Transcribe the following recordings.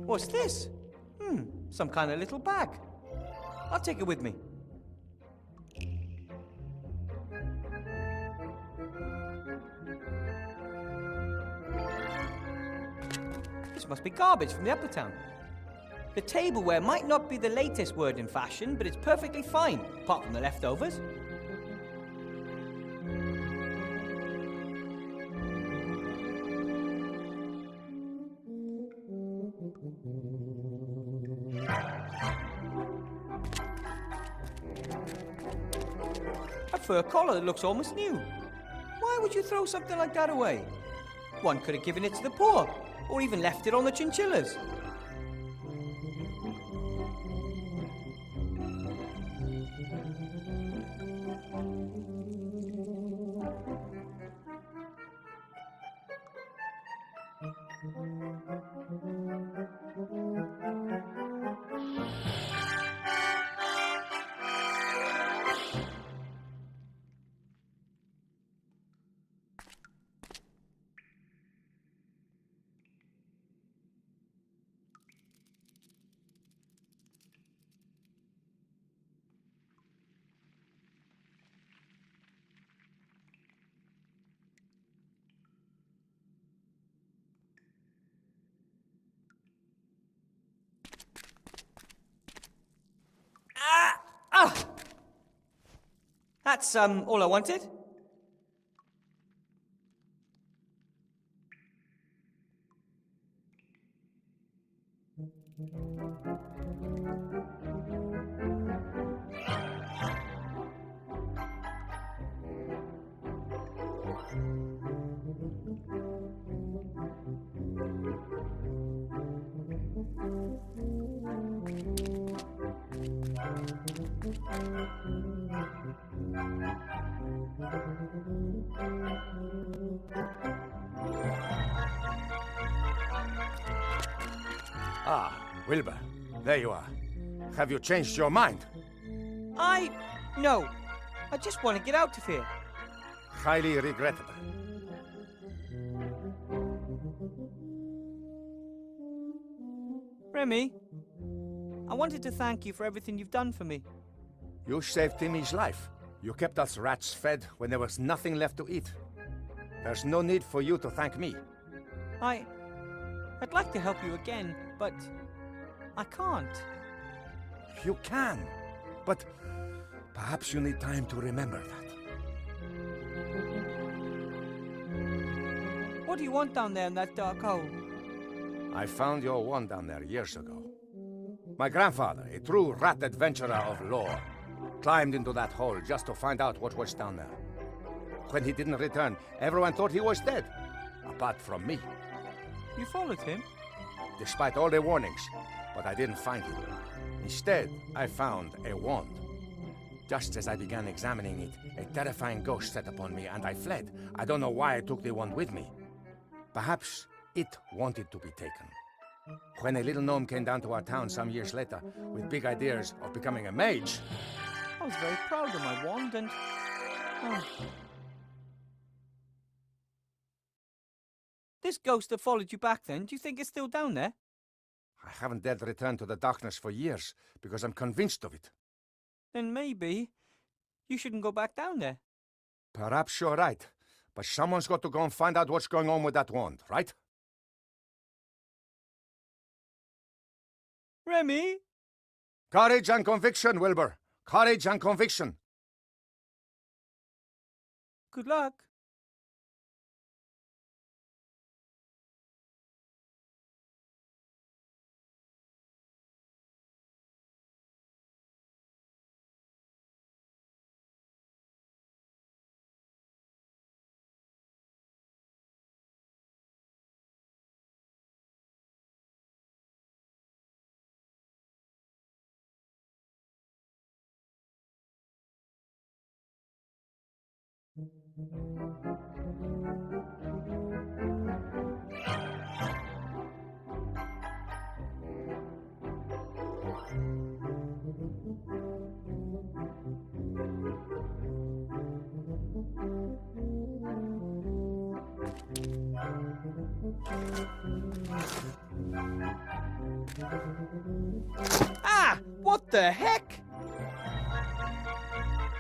What's this? Some kind of little bag. I'll take it with me. This must be garbage from the upper town. The tableware might not be the latest word in fashion, but it's perfectly fine, apart from the leftovers. A fur collar that looks almost new. Why would you throw something like that away? One could have given it to the poor, or even left it on the chinchillas. That's all I wanted. Ah, Wilbur, there you are. Have you changed your mind? No. I just want to get out of here. Highly regrettable. Remy, I wanted to thank you for everything you've done for me. You saved Timmy's life. You kept us rats fed when there was nothing left to eat. There's no need for you to thank me. I'd like to help you again, but I can't. You can, but perhaps you need time to remember that. What do you want down there in that dark hole? I found your wand down there years ago. My grandfather, a true rat adventurer of lore, climbed into that hole just to find out what was down there. When he didn't return, everyone thought he was dead, apart from me. You followed him? Despite all the warnings, but I didn't find him. Instead, I found a wand. Just as I began examining it, a terrifying ghost set upon me and I fled. I don't know why I took the wand with me. Perhaps it wanted to be taken. When a little gnome came down to our town some years later with big ideas of becoming a mage, I was very proud of my wand and... Oh. This ghost that followed you back then, do you think it's still down there? I haven't dared return to the darkness for years because I'm convinced of it. Then maybe you shouldn't go back down there. Perhaps you're right, but someone's got to go and find out what's going on with that wand, right? Remy? Courage and conviction, Wilbur. Courage and conviction. Good luck. Ah! What the heck?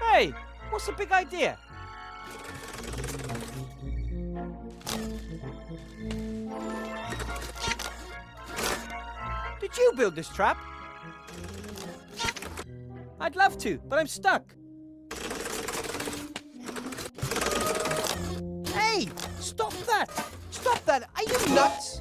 Hey, what's the big idea? Did you build this trap? I'd love to, but I'm stuck. Hey! Stop that! Stop that! Are you nuts?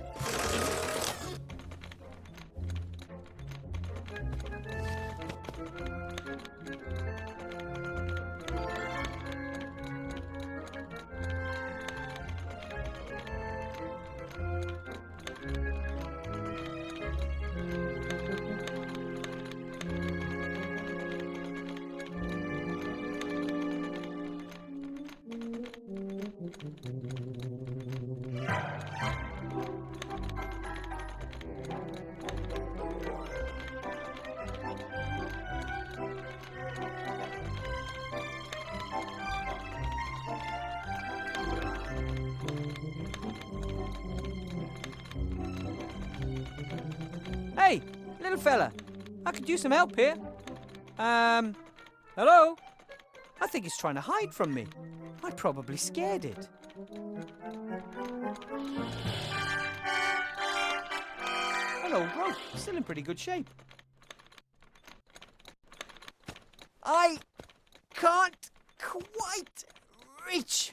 Hey, little fella, I could use some help here. Hello? I think it's trying to hide from me. I probably scared it. Hello, bro. Still in pretty good shape. I can't quite reach.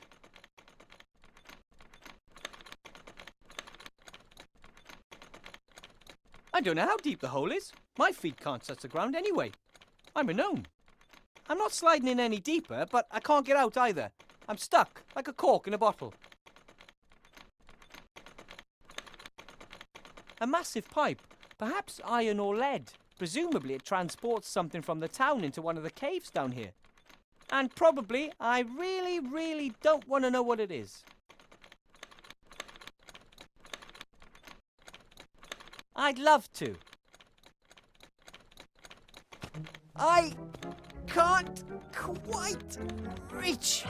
I don't know how deep the hole is. My feet can't touch the ground anyway. I'm a gnome. I'm not sliding in any deeper, but I can't get out either. I'm stuck, like a cork in a bottle. A massive pipe, perhaps iron or lead. Presumably it transports something from the town into one of the caves down here. And probably, I really don't want to know what it is. I'd love to. I can't quite reach.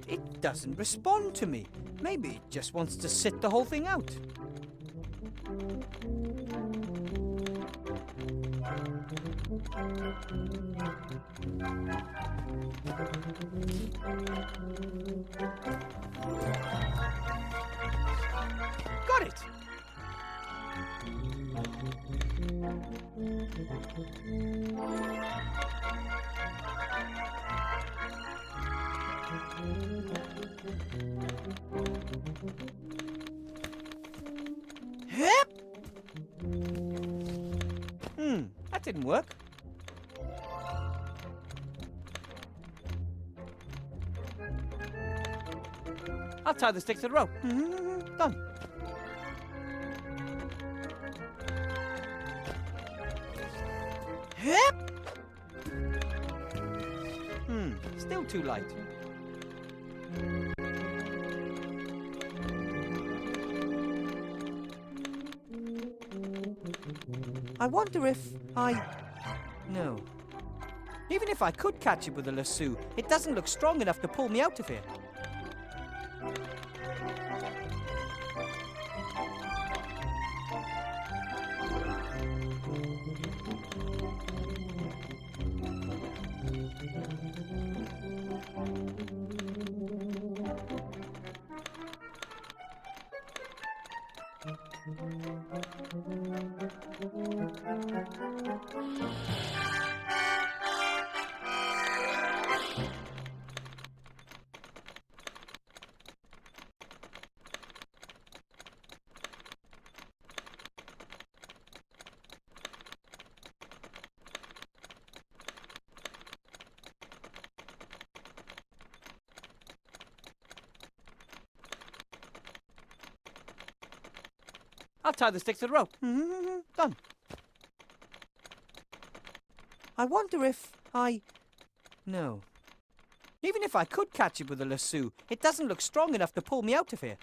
It doesn't respond to me. Maybe it just wants to sit the whole thing out. Got it! Hip! That didn't work. I'll tie the stick to the rope. Done. Hip! Still too light. I wonder if No. Even if I could catch it with a lasso, it doesn't look strong enough to pull me out of here. I'll tie the stick to the rope. Done. I wonder if I... No. Even if I could catch it with a lasso, it doesn't look strong enough to pull me out of here.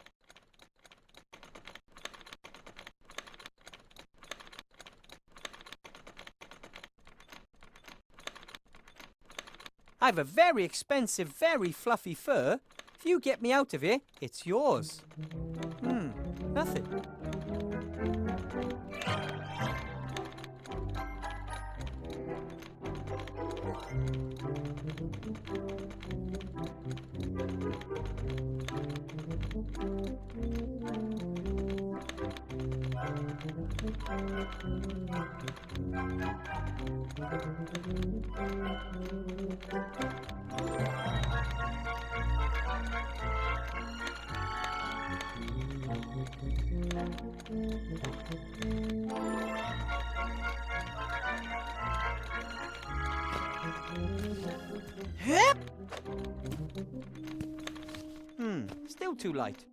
I have a very expensive, very fluffy fur. If you get me out of here, it's yours. Nothing. Still too light.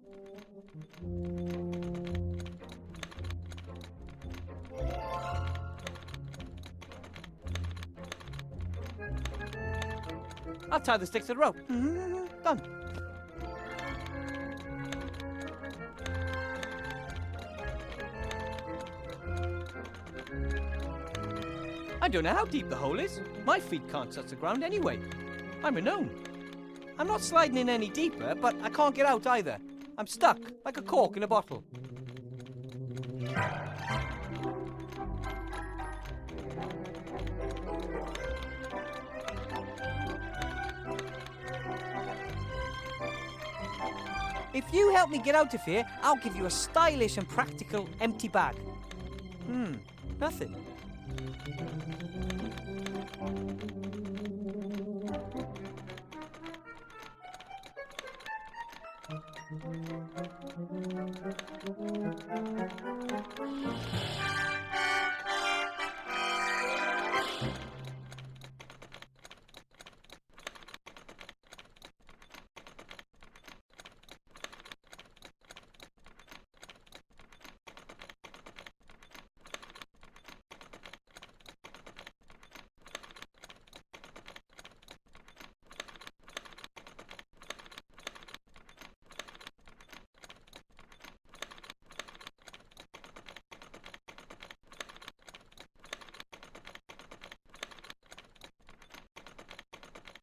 I'll tie the stick to the rope. Done. I don't know how deep the hole is. My feet can't touch the ground anyway. I'm a gnome. I'm not sliding in any deeper, but I can't get out either. I'm stuck, like a cork in a bottle. If you help me get out of here, I'll give you a stylish and practical empty bag. Nothing.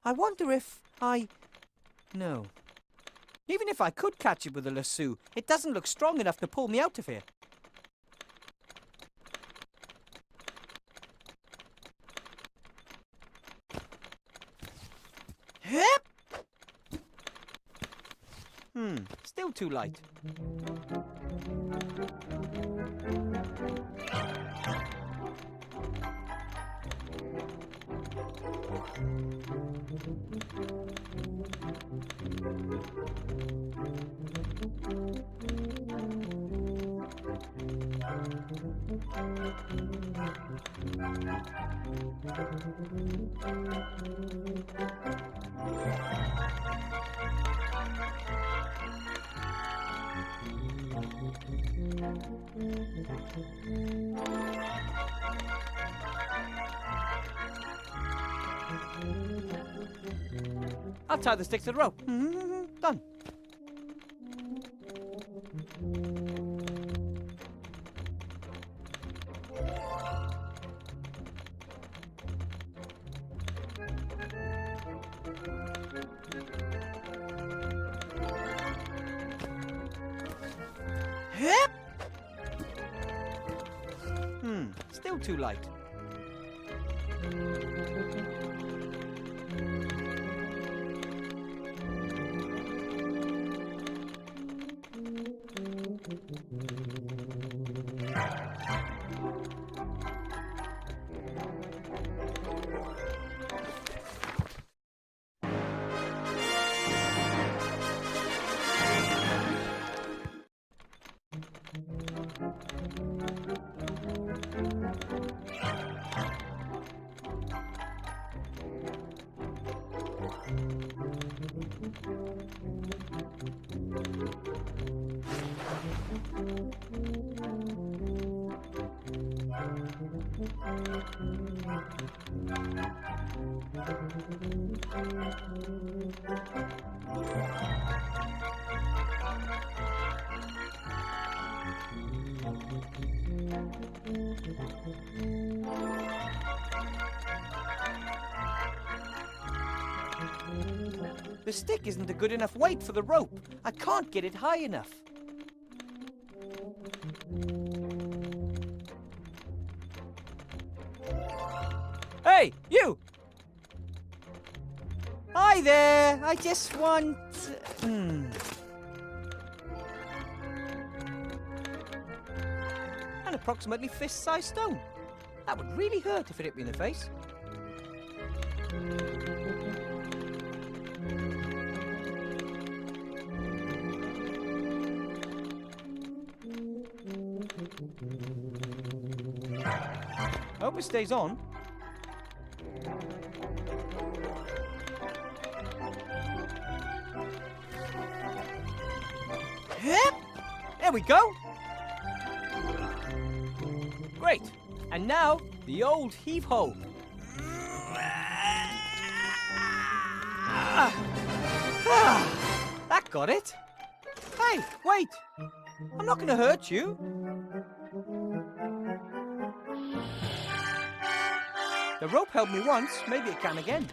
I wonder if I... No. Even if I could catch it with a lasso, it doesn't look strong enough to pull me out of here. Still too light. I'll tie the stick to the rope. Done. Still too light. The stick isn't a good enough weight for the rope. I can't get it high enough. Hey, you! Hi there! I just want... An approximately fist-sized stone. That would really hurt if it hit me in the face. I hope it stays on. Yep. There we go. Great. And now, the old heave-ho. That got it. Hey, wait. I'm not going to hurt you. The rope helped me once, maybe it can again.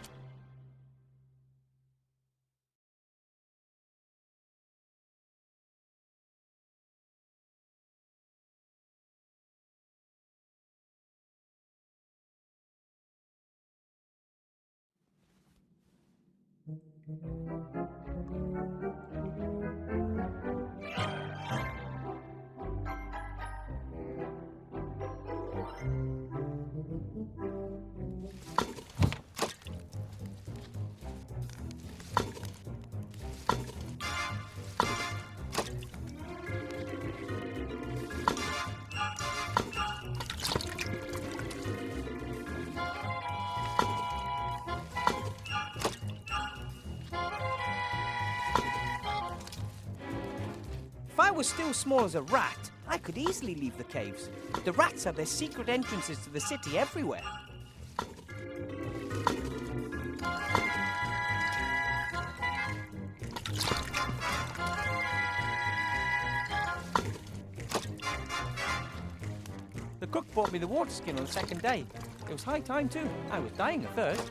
If I was still small as a rat, I could easily leave the caves. The rats have their secret entrances to the city everywhere. The cook brought me the water skin on the second day. It was high time too. I was dying of thirst.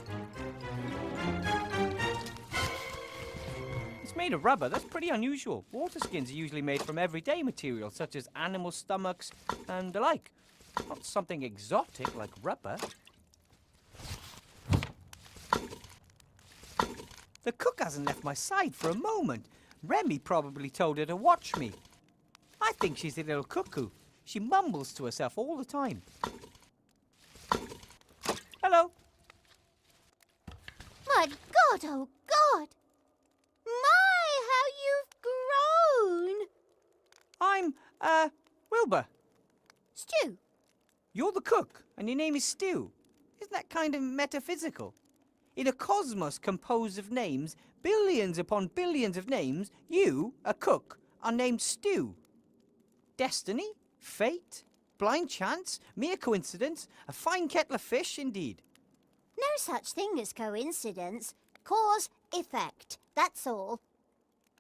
It's made of rubber. That's pretty unusual. Water skins are usually made from everyday materials such as animal stomachs and the like. Not something exotic like rubber. The cook hasn't left my side for a moment. Remy probably told her to watch me. I think she's a little cuckoo. She mumbles to herself all the time. Hello. My God, oh God! My, how you've grown! I'm, Wilbur. Stu, You're the cook, and your name is Stu. Isn't that kind of metaphysical? In a cosmos composed of names, billions upon billions of names, you, a cook, are named Stu. Destiny? Fate? Blind chance? Mere coincidence? A fine kettle of fish, indeed. no such thing as coincidence. Cause, effect, that's all.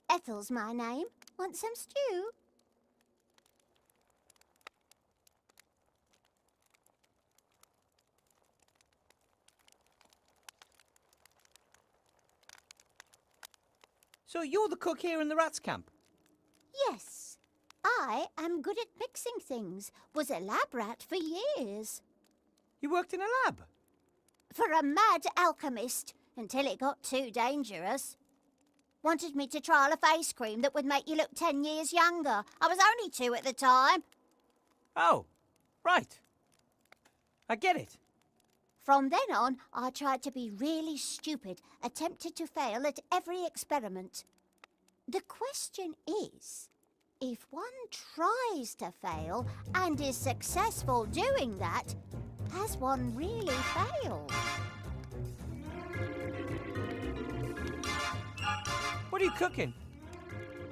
Ethel's my name. Want some stew? So you're the cook here in the rats' camp? Yes. I am good at mixing things. Was a lab rat for years. You worked in a lab? For a mad alchemist, until it got too dangerous. Wanted me to trial a face cream that would make you look 10 years younger. I was only 2 at the time. Oh, right. I get it. From then on, I tried to be really stupid, attempted to fail at every experiment. The question is, if one tries to fail and is successful doing that, has one really failed? What are you cooking?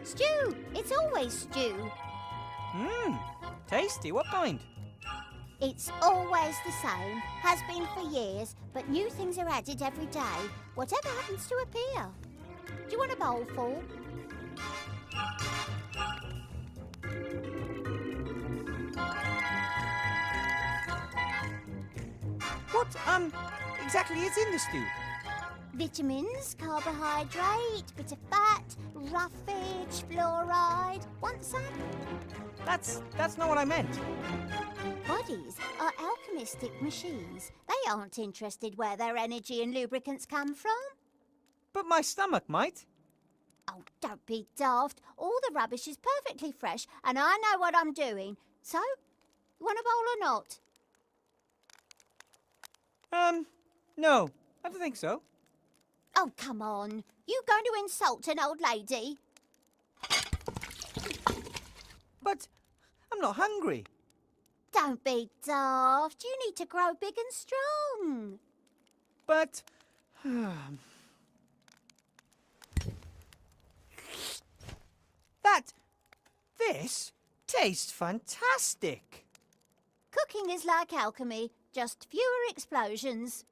Stew! It's always stew. Tasty. What kind? It's always the same, has been for years, but new things are added every day, whatever happens to appear. Do you want a bowl full? What, exactly is in the stew? Vitamins, carbohydrate, bit of fat, roughage, fluoride. Want some? That's not what I meant. Bodies are alchemistic machines. They aren't interested where their energy and lubricants come from. But my stomach might. Oh, don't be daft. All the rubbish is perfectly fresh, and I know what I'm doing. So, you want a bowl or not? No, I don't think so. Oh, come on. You going to insult an old lady? But I'm not hungry. Don't be daft. You need to grow big and strong. But... This tastes fantastic. Cooking is like alchemy, just fewer explosions.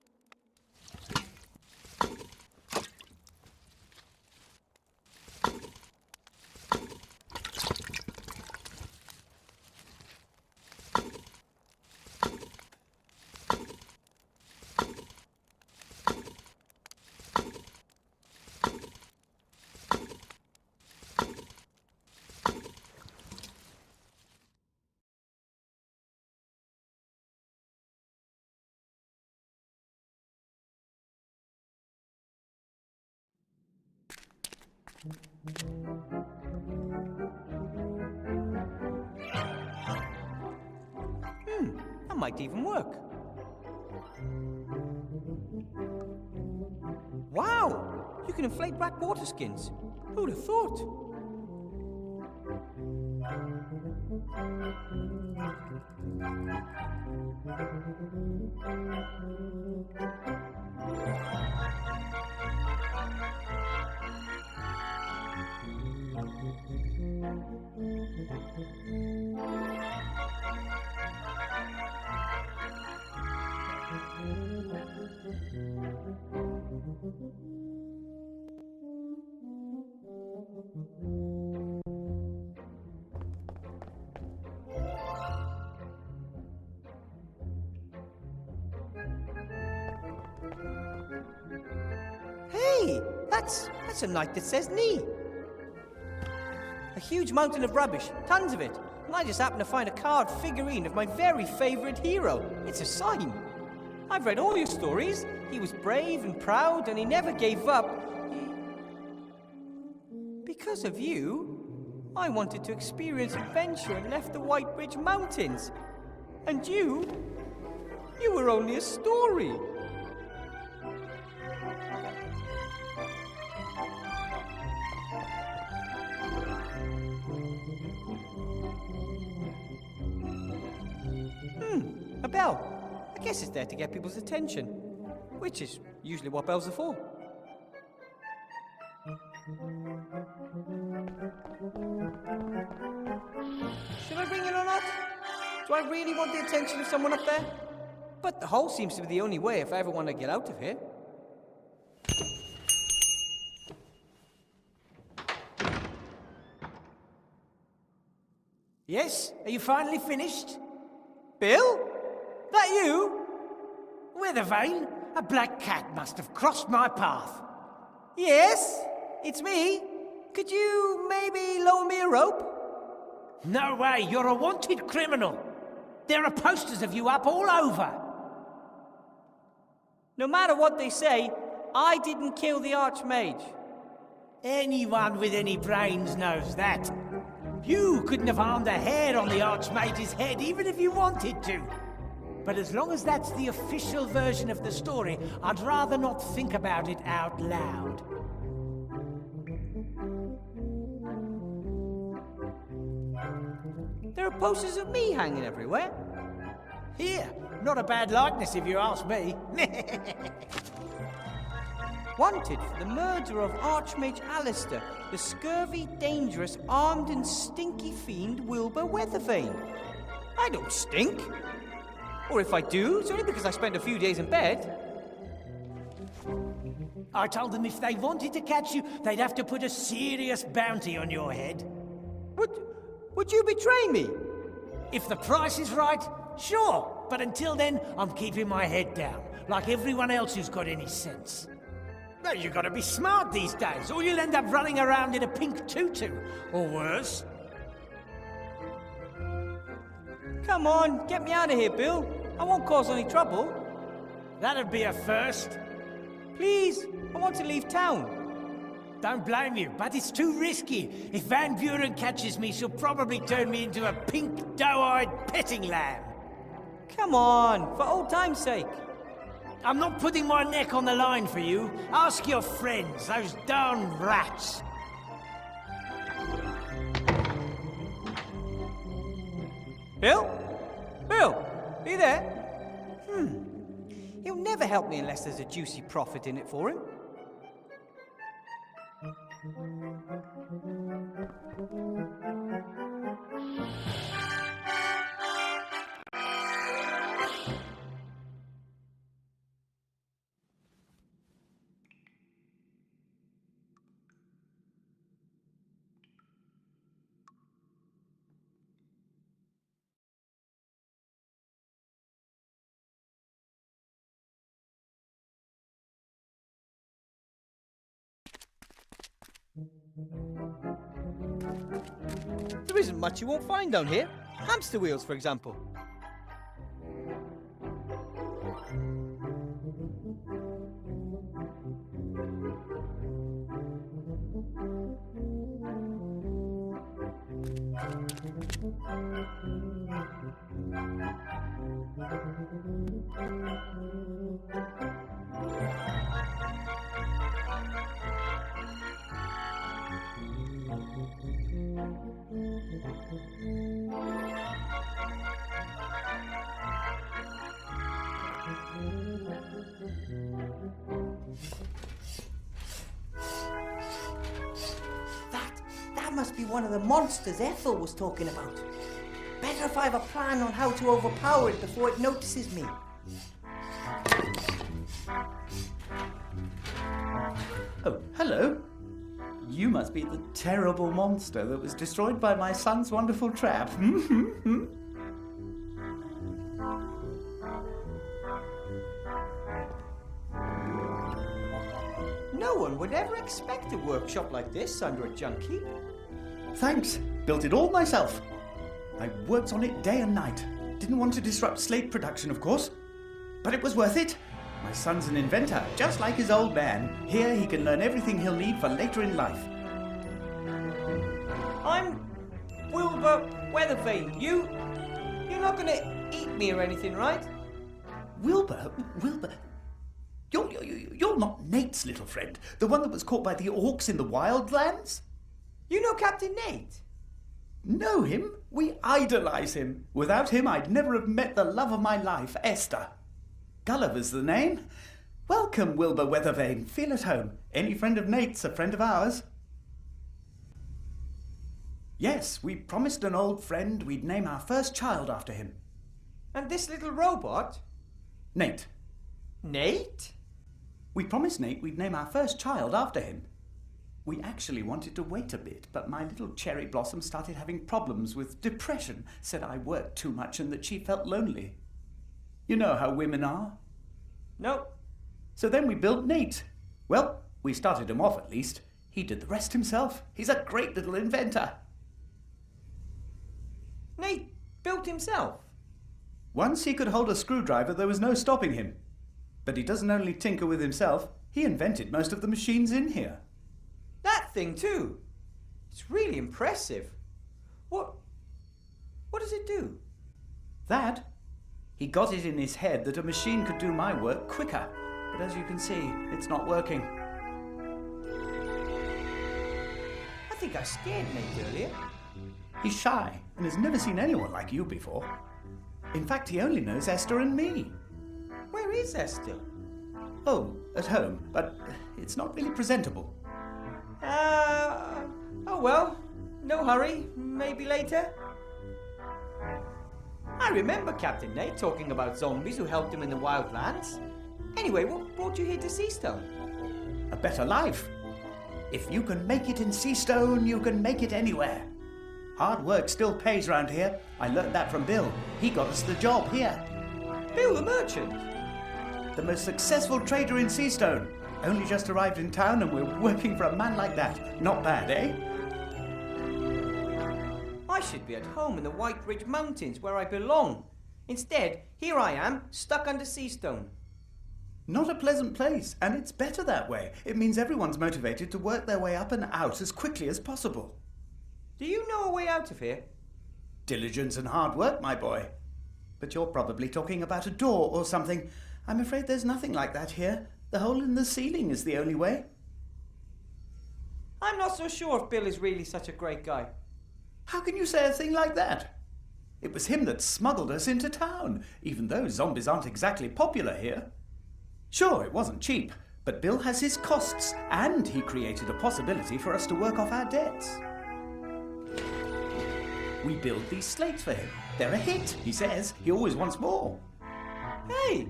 That might even work. Wow! You can inflate black water skins. Who'd have thought? Hey, that's a night that says knee. A huge mountain of rubbish, tons of it. And I just happened to find a carved figurine of my very favorite hero. It's a sign. I've read all your stories. He was brave and proud, and he never gave up. Because of you, I wanted to experience adventure and left the White Ridge Mountains. And you were only a story. A bell. I guess it's there to get people's attention, which is usually what bells are for. Should I ring it or not? Do I really want the attention of someone up there? But the hole seems to be the only way if I ever want to get out of here. Yes? Are you finally finished? Bill? That you? With a vein, a black cat must have crossed my path. Yes, it's me. Could you maybe loan me a rope? No way, you're a wanted criminal. There are posters of you up all over. No matter what they say, I didn't kill the Archmage. Anyone with any brains knows that. You couldn't have harmed a hair on the Archmage's head even if you wanted to. But as long as that's the official version of the story, I'd rather not think about it out loud. There are posters of me hanging everywhere. Here, not a bad likeness if you ask me. Wanted for the murder of Archmage Alistair, the scurvy, dangerous, armed and stinky fiend Wilbur Weathervane. I don't stink. Or if I do, it's only because I spent a few days in bed. I told them if they wanted to catch you, they'd have to put a serious bounty on your head. Would you betray me? If the price is right, sure. But until then, I'm keeping my head down, like everyone else who's got any sense. Well, you gotta be smart these days, or you'll end up running around in a pink tutu. Or worse. Come on, get me out of here, Bill. I won't cause any trouble. That'd be a first. Please, I want to leave town. Don't blame you, but it's too risky. If Van Buren catches me, she'll probably turn me into a pink, doe-eyed petting lamb. Come on, for old time's sake. I'm not putting my neck on the line for you. Ask your friends, those darn rats. Bill? Bill, are you there? He'll never help me unless there's a juicy profit in it for him. There isn't much you won't find down here. Hamster wheels, for example. That must be one of the monsters Ethel was talking about. Better if I have a plan on how to overpower it before it notices me. Oh, hello. You must be the terrible monster that was destroyed by my son's wonderful trap. No one would ever expect a workshop like this under a junkie. Thanks. Built it all myself. I worked on it day and night. Didn't want to disrupt slate production, of course. But it was worth it. My son's an inventor, just like his old man. Here he can learn everything he'll need for later in life. I'm Wilbur Weathervane. You're not gonna eat me or anything, right? Wilbur? You're not Nate's little friend, the one that was caught by the orcs in the wildlands? You know Captain Nate? Know him? We idolize him. Without him, I'd never have met the love of my life, Esther. Gulliver's the name. Welcome, Wilbur Weathervane. Feel at home. Any friend of Nate's a friend of ours. Yes, we promised an old friend we'd name our first child after him. And this little robot? Nate. Nate? We promised Nate we'd name our first child after him. We actually wanted to wait a bit, but my little cherry blossom started having problems with depression, said I worked too much and that she felt lonely. You know how women are. No. So then we built Nate. Well, we started him off at least. He did the rest himself. He's a great little inventor. Nate built himself? Once he could hold a screwdriver, there was no stopping him. But he doesn't only tinker with himself, he invented most of the machines in here. That thing too? It's really impressive. What does it do? That? He got it in his head that a machine could do my work quicker. But as you can see, it's not working. I think I scared Nate earlier. He's shy and has never seen anyone like you before. In fact, he only knows Esther and me. Where is Esther? Oh, at home, but it's not really presentable. Oh well, no hurry, maybe later. I remember Captain Nate talking about zombies who helped him in the wildlands. Anyway, what brought you here to Seastone? A better life. If you can make it in Seastone, you can make it anywhere. Hard work still pays round here. I learned that from Bill. He got us the job here. Bill the merchant? The most successful trader in Seastone. Only just arrived in town and we're working for a man like that. Not bad, eh? I should be at home in the White Ridge Mountains where I belong. Instead, here I am, stuck under Seastone. Not a pleasant place, and it's better that way. It means everyone's motivated to work their way up and out as quickly as possible. Do you know a way out of here? Diligence and hard work, my boy. But you're probably talking about a door or something. I'm afraid there's nothing like that here. The hole in the ceiling is the only way. I'm not so sure if Bill is really such a great guy. How can you say a thing like that? It was him that smuggled us into town, even though zombies aren't exactly popular here. Sure, it wasn't cheap, but Bill has his costs, and he created a possibility for us to work off our debts. We build these slates for him. They're a hit, he says. He always wants more. Hey,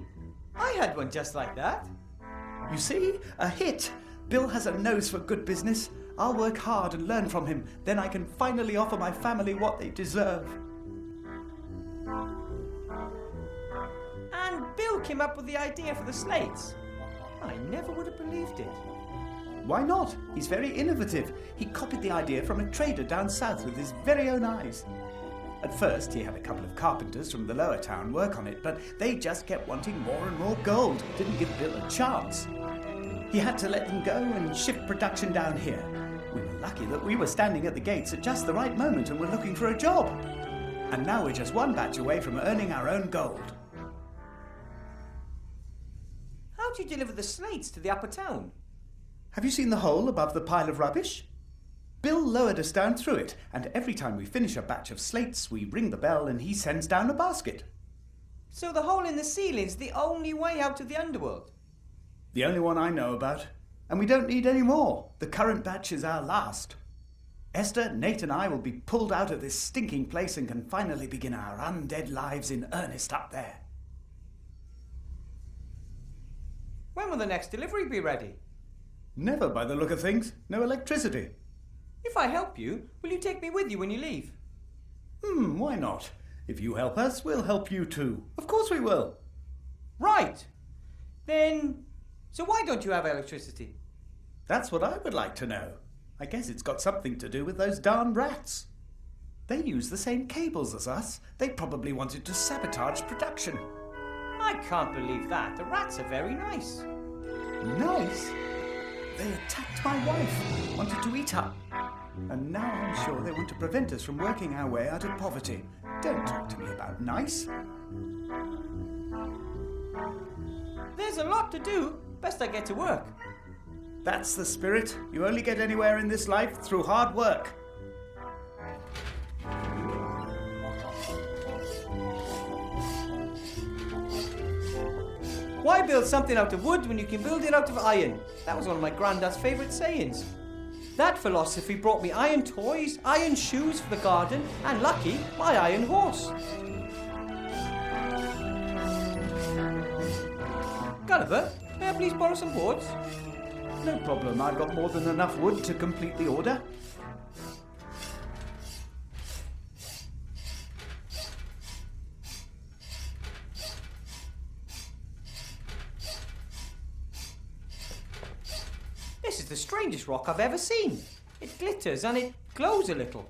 I had one just like that. You see? A hit. Bill has a nose for good business. I'll work hard and learn from him. Then I can finally offer my family what they deserve. And Bill came up with the idea for the slates. I never would have believed it. Why not? He's very innovative. He copied the idea from a trader down south with his very own eyes. At first, he had a couple of carpenters from the lower town work on it, but they just kept wanting more and more gold. Didn't give Bill a chance. He had to let them go and shift production down here. We were lucky that we were standing at the gates at just the right moment and were looking for a job. And now we're just one batch away from earning our own gold. How do you deliver the slates to the upper town? Have you seen the hole above the pile of rubbish? Bill lowered us down through it, and every time we finish a batch of slates, we ring the bell and he sends down a basket. So the hole in the ceiling's the only way out of the underworld? The only one I know about. And we don't need any more. The current batch is our last. Esther, Nate and I will be pulled out of this stinking place and can finally begin our undead lives in earnest up there. When will the next delivery be ready? Never, by the look of things. No electricity. If I help you, will you take me with you when you leave? Why not? If you help us, we'll help you too. Of course we will. Right. Then, so why don't you have electricity? That's what I would like to know. I guess it's got something to do with those darn rats. They use the same cables as us. They probably wanted to sabotage production. I can't believe that. The rats are very nice. Nice? They attacked my wife, wanted to eat her. And now I'm sure they want to prevent us from working our way out of poverty. Don't talk to me about nice. There's a lot to do. Best I get to work. That's the spirit. You only get anywhere in this life through hard work. Why build something out of wood when you can build it out of iron? That was one of my granddad's favourite sayings. That philosophy brought me iron toys, iron shoes for the garden, and lucky, my iron horse. Gulliver, may I please borrow some boards? No problem. I've got more than enough wood to complete the order. This is the strangest rock I've ever seen. It glitters and it glows a little.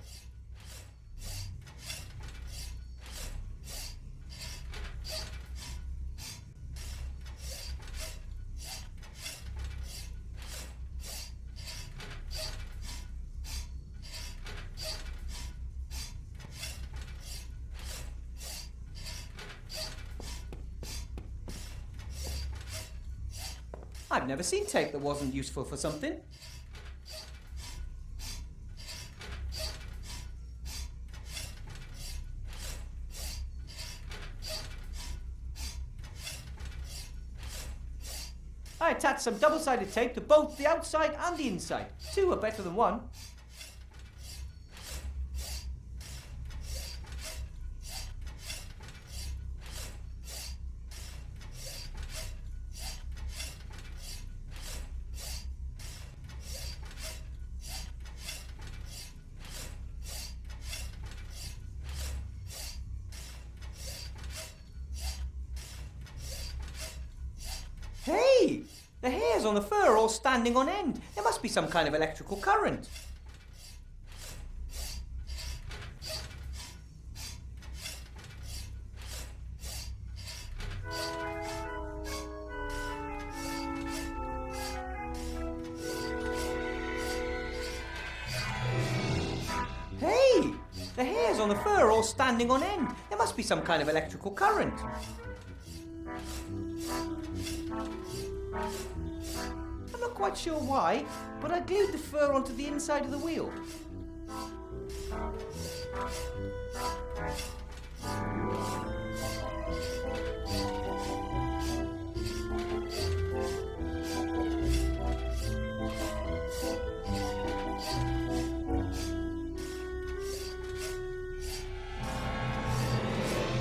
I've never seen tape that wasn't useful for something. I attached some double-sided tape to both the outside and the inside. Two are better than one. Hey! the hairs on the fur are all standing on end. There must be some kind of electrical current. Hey! The hairs on the fur are all standing on end. There must be some kind of electrical current. I'm not quite sure why, but I glued the fur onto the inside of the wheel.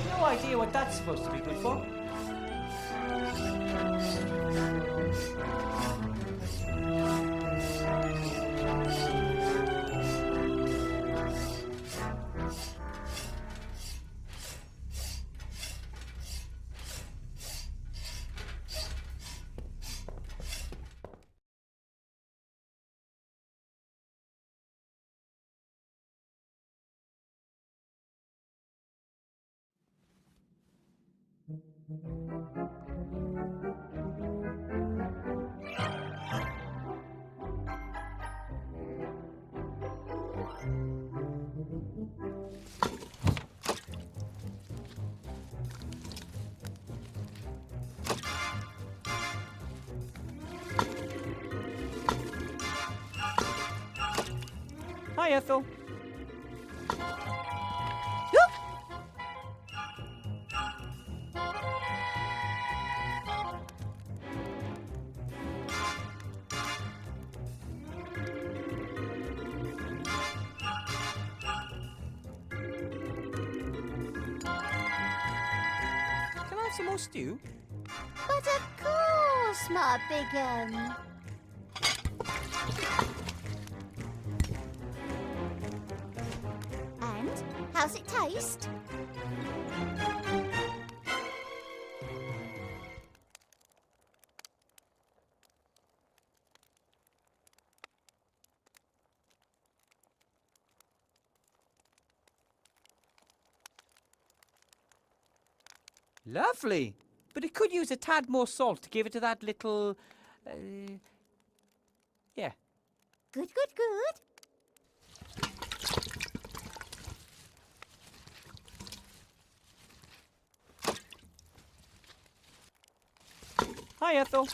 No idea what that's supposed to be good for. Hi, Ethel. Can I have some more stew? But of course, my big un. And how's it taste? Lovely. But it could use a tad more salt to give it to that little... yeah. Good, good, good. Hi, Ethel.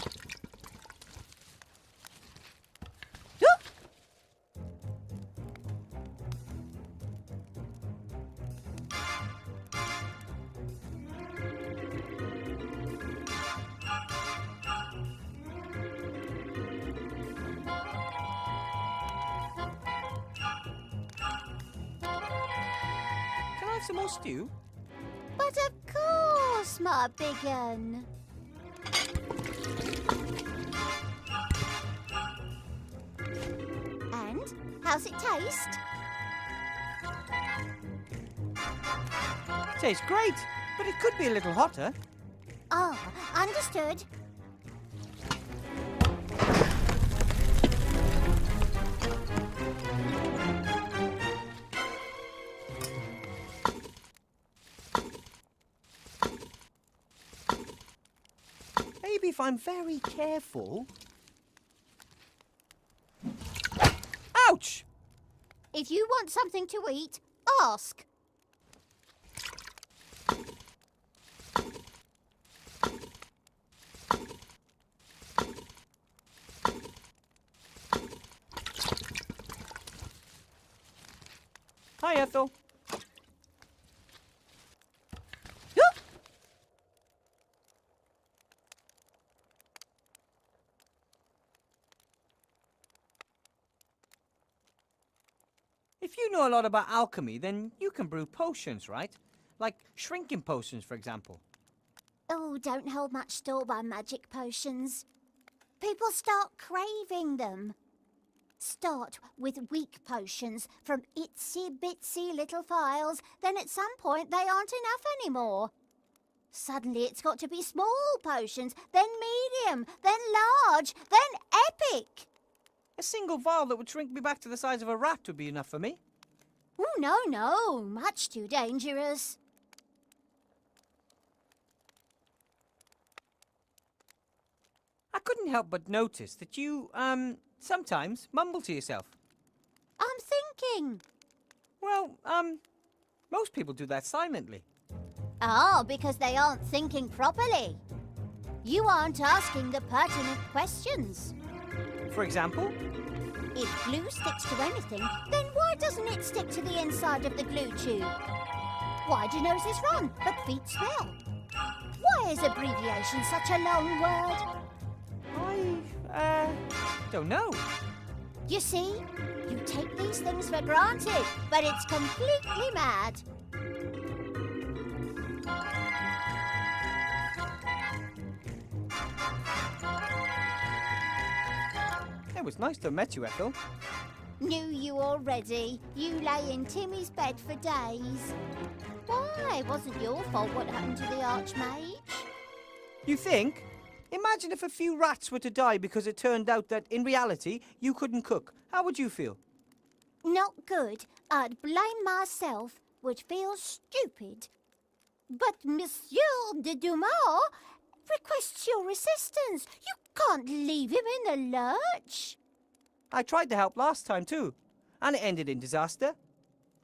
Can I have some more stew? But of course, my big un. And how's it taste? Tastes great, but it could be a little hotter. Oh, understood. Maybe if I'm very careful... Ouch! If you want something to eat, ask. Hi, Ethel. If you know a lot about alchemy, then you can brew potions, right? Like shrinking potions, for example. Oh, don't hold much store by magic potions. People start craving them. Start with weak potions from itsy-bitsy little phials, then at some point they aren't enough anymore. Suddenly it's got to be small potions, then medium, then large, then epic. A single vial that would shrink me back to the size of a rat would be enough for me. Oh, no, much too dangerous. I couldn't help but notice that you, sometimes mumble to yourself. I'm thinking. Well, most people do that silently. Ah, because they aren't thinking properly. You aren't asking the pertinent questions. For example, If glue sticks to anything, then why doesn't it stick to the inside of the glue tube? Why do noses run, but feet smell? Why is abbreviation such a long word? I don't know. You see, you take these things for granted, but it's completely mad. It was nice to have met you, Ethel. Knew you already. You lay in Timmy's bed for days. Why? It wasn't your fault what happened to the Archmage. You think? Imagine if a few rats were to die because it turned out that, in reality, you couldn't cook. How would you feel? Not good. I'd blame myself. Would feel stupid. But Monsieur de Dumas requests your assistance. You can't leave him in the lurch. I tried to help last time too, and it ended in disaster.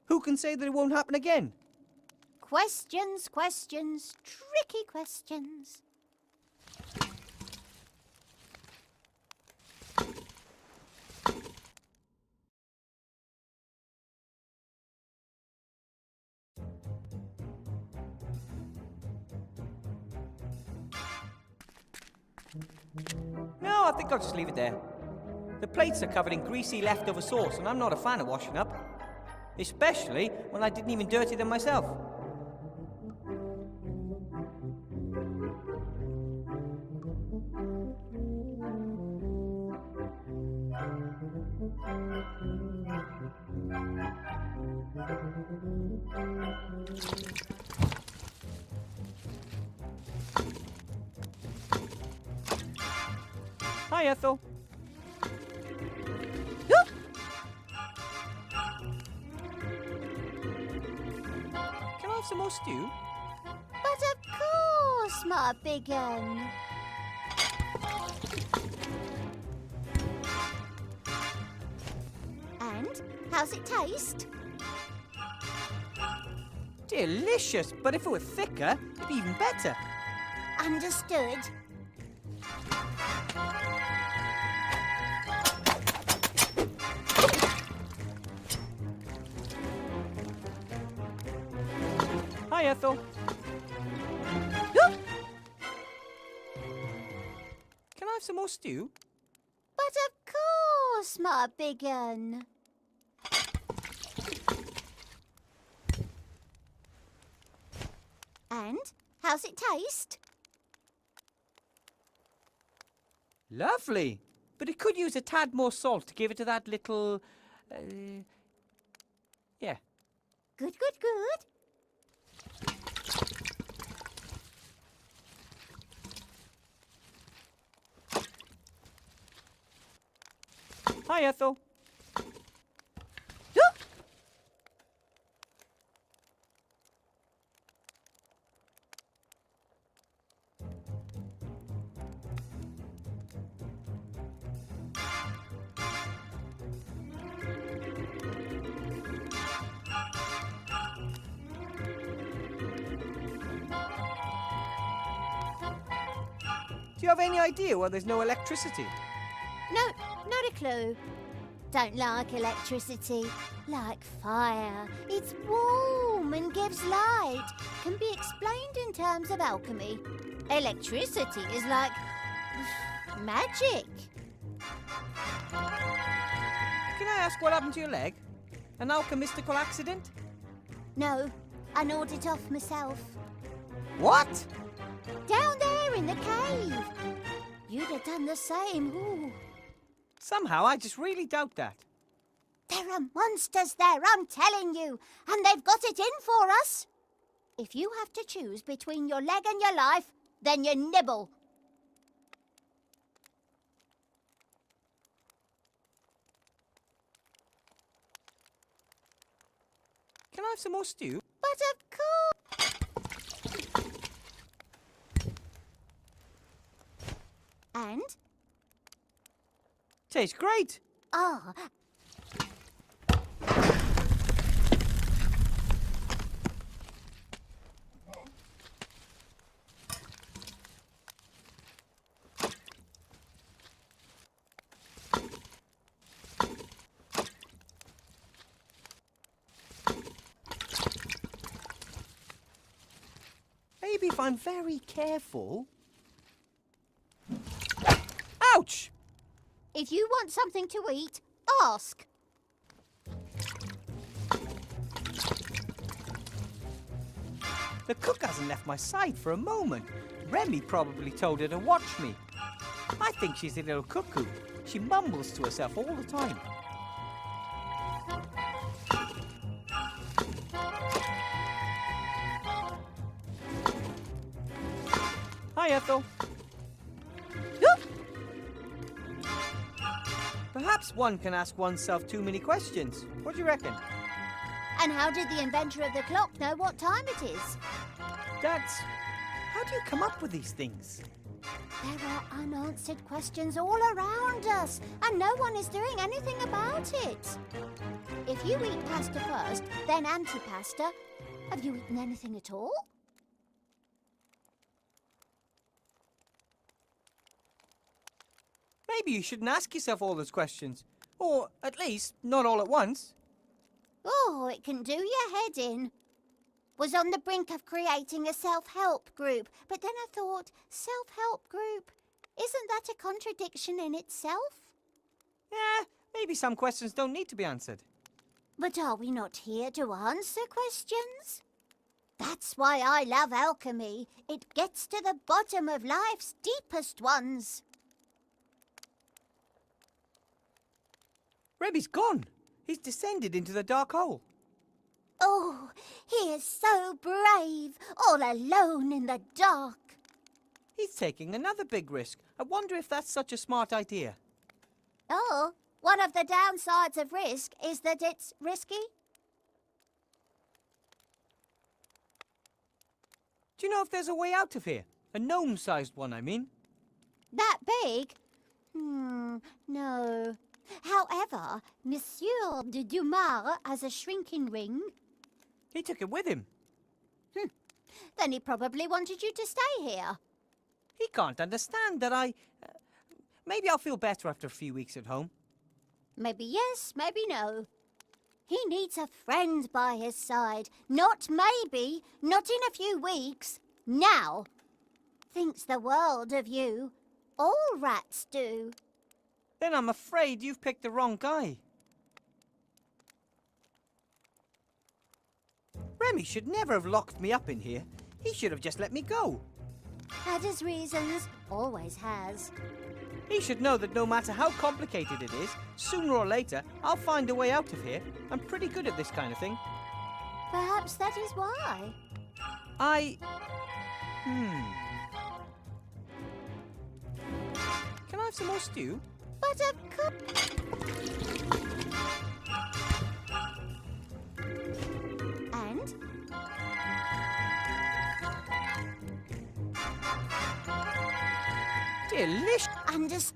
Who can say that it won't happen again? Questions, tricky questions. No, I think I'll just leave it there. The plates are covered in greasy leftover sauce, and I'm not a fan of washing up. Especially when I didn't even dirty them myself. Hi, Ethel. Can I have some more stew? But of course, my big un. And how's it taste? Delicious, but if it were thicker, it'd be even better. Understood. Hi, Ethel. Can I have some more stew? But of course, my big un. And how's it taste? Lovely. But it could use a tad more salt to give it to that little... yeah. Good, good, good. Hi, Ethel. Do you have any idea why there's no electricity? No, not a clue. Don't like electricity. Like fire. It's warm and gives light. Can be explained in terms of alchemy. Electricity is like magic. Can I ask what happened to your leg? An alchemistical accident? No, I gnawed it off myself. What? Down there in the cave. You'd have done the same. Ooh. Somehow, I just really doubt that. There are monsters there, I'm telling you. And they've got it in for us. If you have to choose between your leg and your life, then you nibble. Can I have some more stew? But of course. And? Tastes great. Ah, Maybe if I'm very careful. Ouch! if you want something to eat, ask. The cook hasn't left my side for a moment. Remy probably told her to watch me. I think she's a little cuckoo. She mumbles to herself all the time. Hi, Ethel. Perhaps one can ask oneself too many questions. What do you reckon? And how did the inventor of the clock know what time it is? How do you come up with these things? There are unanswered questions all around us, and no one is doing anything about it. If you eat pasta first, then antipasta, have you eaten anything at all? Maybe you shouldn't ask yourself all those questions. Or, at least, not all at once. Oh, it can do your head in. Was on the brink of creating a self-help group, but then I thought, self-help group, isn't that a contradiction in itself? Yeah, maybe some questions don't need to be answered. But are we not here to answer questions? That's why I love alchemy. It gets to the bottom of life's deepest ones. Remy's gone. He's descended into the dark hole. Oh, he is so brave, all alone in the dark. He's taking another big risk. I wonder if that's such a smart idea. Oh, one of the downsides of risk is that it's risky. Do you know if there's a way out of here? A gnome-sized one, I mean. That big? No. However, Monsieur de Dumas has a shrinking ring. He took it with him. Then he probably wanted you to stay here. He can't understand that maybe I'll feel better after a few weeks at home. Maybe yes, maybe no. He needs a friend by his side. Not maybe, not in a few weeks. Now. Thinks the world of you. All rats do. Then I'm afraid you've picked the wrong guy. Remy should never have locked me up in here. He should have just let me go. Had his reasons. Always has. He should know that no matter how complicated it is, sooner or later, I'll find a way out of here. I'm pretty good at this kind of thing. Perhaps that is why. Can I have some more stew? But of course. And? Delicious.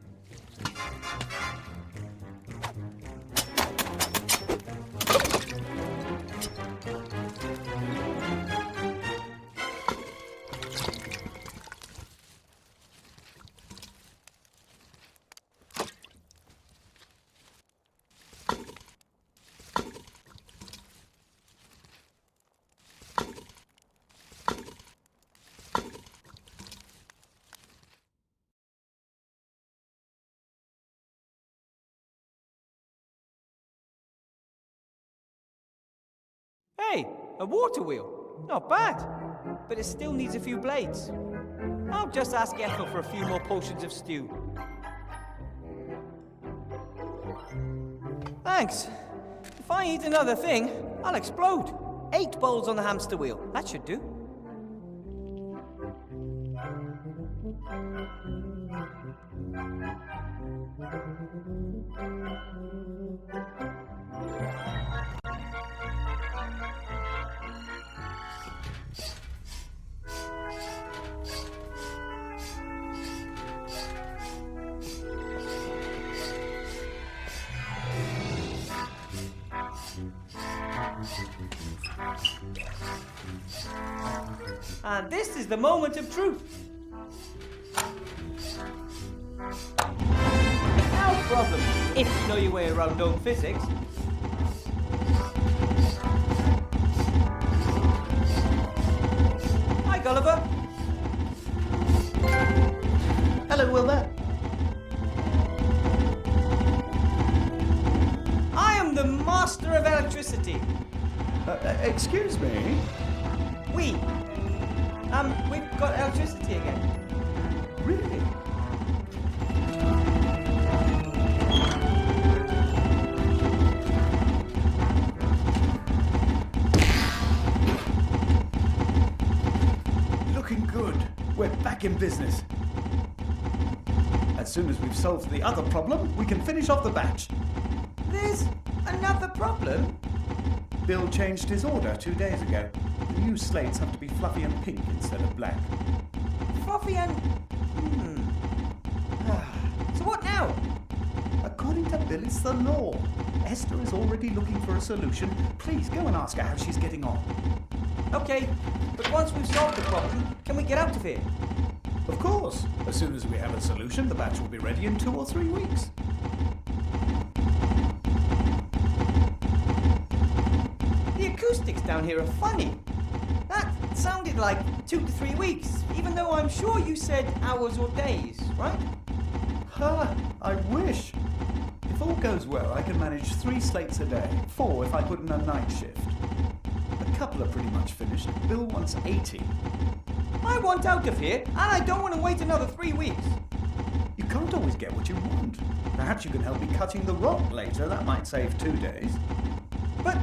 Hey, a water wheel. Not bad. But it still needs a few blades. I'll just ask Ethel for a few more potions of stew. Thanks. If I eat another thing, I'll explode. 8 bowls on the hamster wheel. That should do. And this is the moment of truth. No problem, if you know your way around known physics. Hi, Gulliver. Hello, Wilbur. I am the master of electricity. Excuse me? We've got electricity again. Really? Looking good. We're back in business. As soon as we've solved the other problem, we can finish off the batch. There's another problem. Bill changed his order 2 days ago. The new slates have to be fluffy and pink instead of black. Fluffy and... So what now? According to Bill, it's the law. Esther is already looking for a solution. Please go and ask her how she's getting on. Okay, but once we've solved the problem, can we get out of here? Of course. As soon as we have a solution, the batch will be ready in 2 or 3 weeks. The acoustics down here are funny. That sounded like 2 to 3 weeks, even though I'm sure you said hours or days, right? Ha! I wish. If all goes well, I can manage 3 slates a day. 4 if I put in a night shift. A couple are pretty much finished. Bill wants 80. I want out of here, and I don't want to wait another 3 weeks. You can't always get what you want. Perhaps you can help me cutting the rock later. That might save 2 days. But...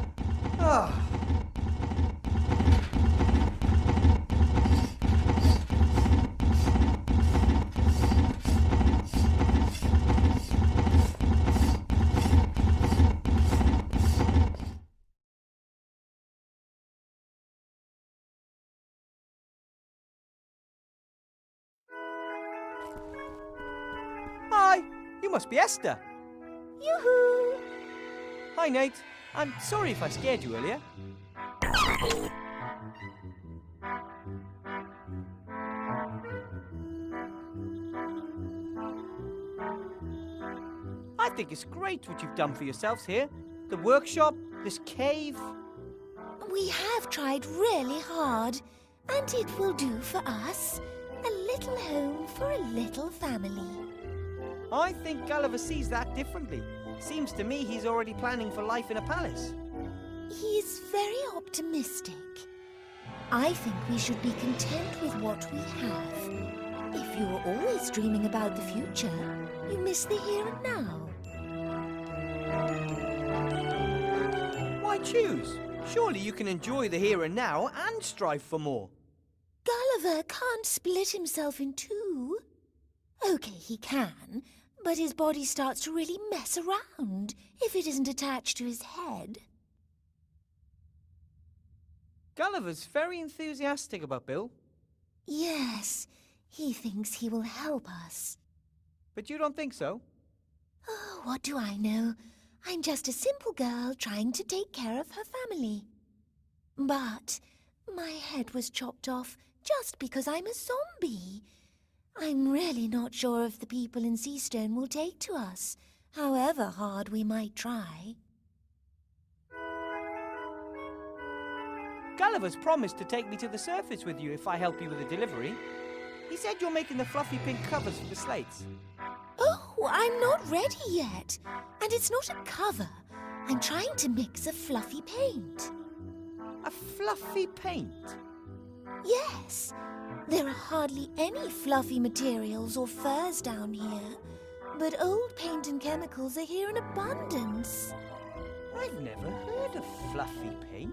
Hi, you must be Esther. Yoo-hoo! Hi, Nate. I'm sorry if I scared you earlier. I think it's great what you've done for yourselves here. The workshop, this cave. We have tried really hard, and it will do for us. A little home for a little family. I think Gulliver sees that differently. Seems to me he's already planning for life in a palace. He's very optimistic. I think we should be content with what we have. If you're always dreaming about the future, you miss the here and now. Why choose? Surely you can enjoy the here and now and strive for more. Gulliver can't split himself in two. Okay, he can, but his body starts to really mess around if it isn't attached to his head. Gulliver's very enthusiastic about Bill. Yes, he thinks he will help us. But you don't think so? Oh, what do I know? I'm just a simple girl trying to take care of her family. But my head was chopped off just because I'm a zombie. I'm really not sure if the people in Seastone will take to us, however hard we might try. Gulliver's promised to take me to the surface with you if I help you with the delivery. He said you're making the fluffy pink covers for the slates. Oh, I'm not ready yet. And it's not a cover. I'm trying to mix a fluffy paint. A fluffy paint? Yes. There are hardly any fluffy materials or furs down here. But old paint and chemicals are here in abundance. I've never heard of fluffy paint.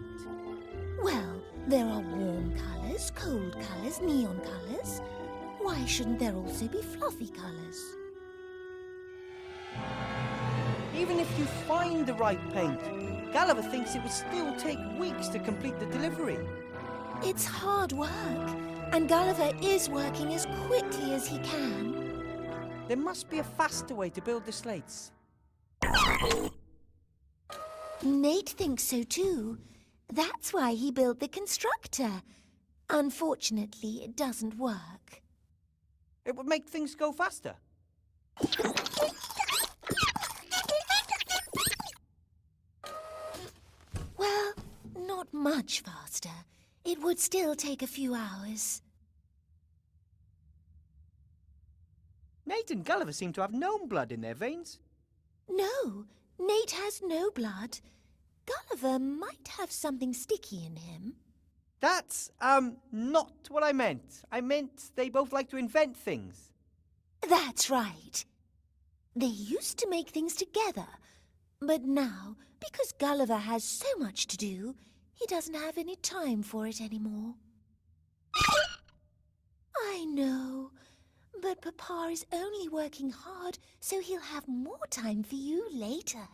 Well, there are warm colours, cold colours, neon colours. why shouldn't there also be fluffy colours? Even if you find the right paint, Gulliver thinks it would still take weeks to complete the delivery. It's hard work, and Gulliver is working as quickly as he can. There must be a faster way to build the slates. Nate thinks so too. That's why he built the constructor. Unfortunately, it doesn't work. It would make things go faster. Well, not much faster. It would still take a few hours. Nate and Gulliver seem to have gnome blood in their veins. No, Nate has no blood. Gulliver might have something sticky in him. That's, not what I meant. I meant they both like to invent things. That's right. They used to make things together, but now, because Gulliver has so much to do, he doesn't have any time for it anymore. I know, but Papa is only working hard so he'll have more time for you later.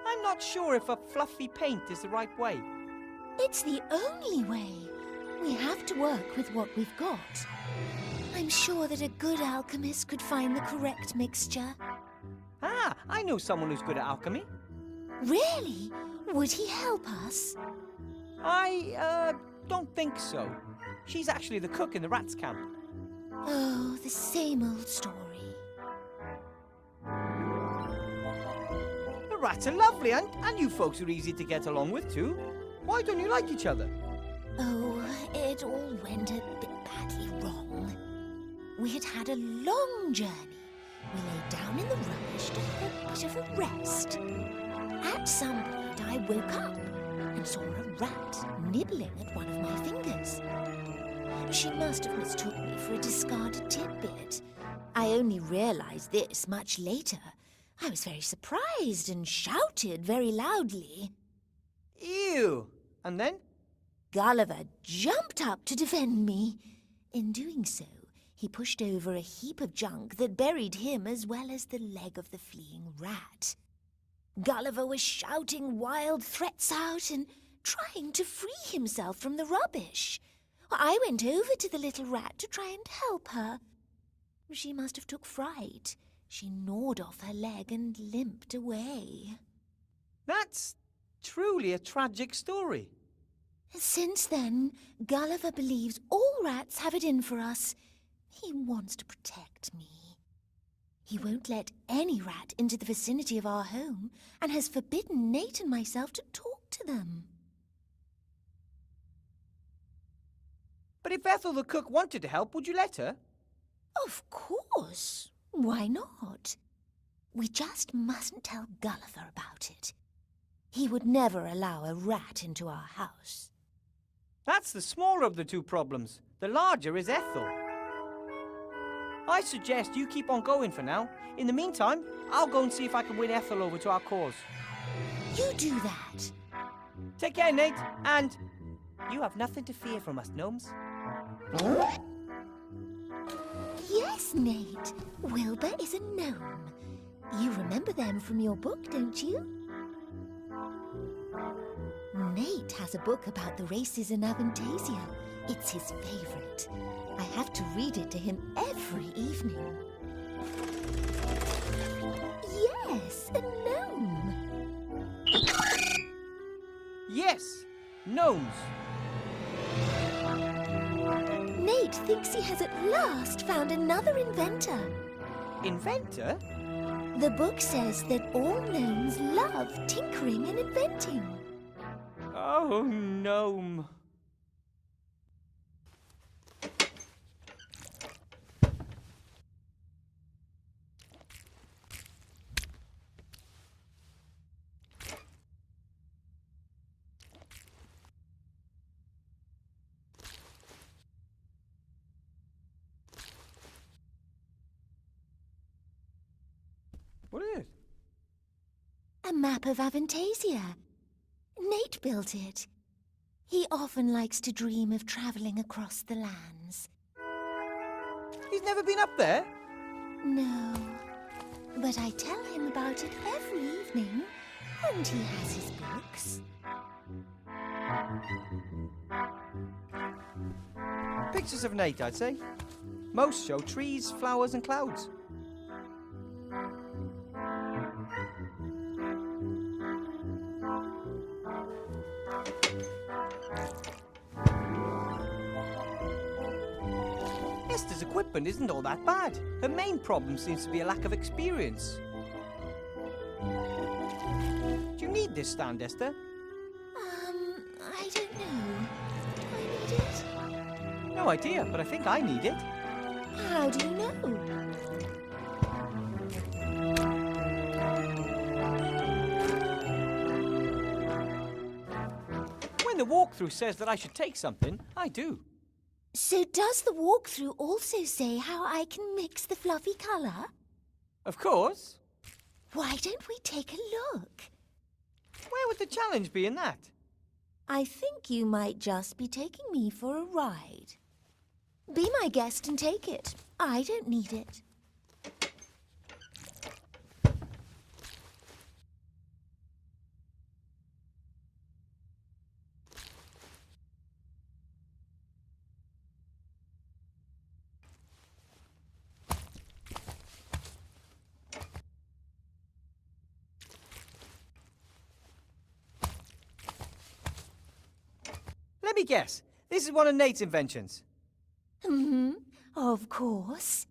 I'm not sure if a fluffy paint is the right way. It's the only way. We have to work with what we've got. I'm sure that a good alchemist could find the correct mixture. Ah, I know someone who's good at alchemy. Really? Would he help us? I, don't think so. She's actually the cook in the rats' camp. Oh, the same old story. The rats are lovely, and you folks are easy to get along with, too. Why don't you like each other? Oh, it all went a bit badly wrong. We had had a long journey. We lay down in the rubbish to have a bit of a rest. At some point, I woke up and saw a rat nibbling at one of my fingers. She must have mistook me for a discarded tidbit. I only realized this much later. I was very surprised and shouted very loudly. Ew! And then? Gulliver jumped up to defend me. In doing so, he pushed over a heap of junk that buried him as well as the leg of the fleeing rat. Gulliver was shouting wild threats out and trying to free himself from the rubbish. I went over to the little rat to try and help her. She must have took fright. She gnawed off her leg and limped away. That's truly a tragic story. Since then, Gulliver believes all rats have it in for us. He wants to protect me. He won't let any rat into the vicinity of our home and has forbidden Nate and myself to talk to them. But if Ethel the cook wanted to help, would you let her? Of course. Why not? We just mustn't tell Gulliver about it. He would never allow a rat into our house. That's the smaller of the two problems. The larger is Ethel. I suggest you keep on going for now. In the meantime, I'll go and see if I can win Ethel over to our cause. You do that. Take care, Nate, and you have nothing to fear from us, gnomes. Yes, Nate. Wilbur is a gnome. You remember them from your book, don't you? Nate has a book about the races in Avantasia. It's his favorite. I have to read it to him every evening. Yes, a gnome. Yes, gnomes. Nate thinks he has at last found another inventor. Inventor? The book says that all gnomes love tinkering and inventing. Oh, gnome. What is it? A map of Avantasia. Nate built it. He often likes to dream of traveling across the lands. He's never been up there? No, but I tell him about it every evening, and he has his books. Pictures of Nate, I'd say. Most show trees, flowers, and clouds. Esther's equipment isn't all that bad. Her main problem seems to be a lack of experience. Do you need this stand, Esther? I don't know. Do I need it? No idea, but I think I need it. How do you know? When the walkthrough says that I should take something, I do. So does the walkthrough also say how I can mix the fluffy colour? Of course. Why don't we take a look? Where would the challenge be in that? I think you might just be taking me for a ride. Be my guest and take it. I don't need it. Let me guess. This is one of Nate's inventions. Of course.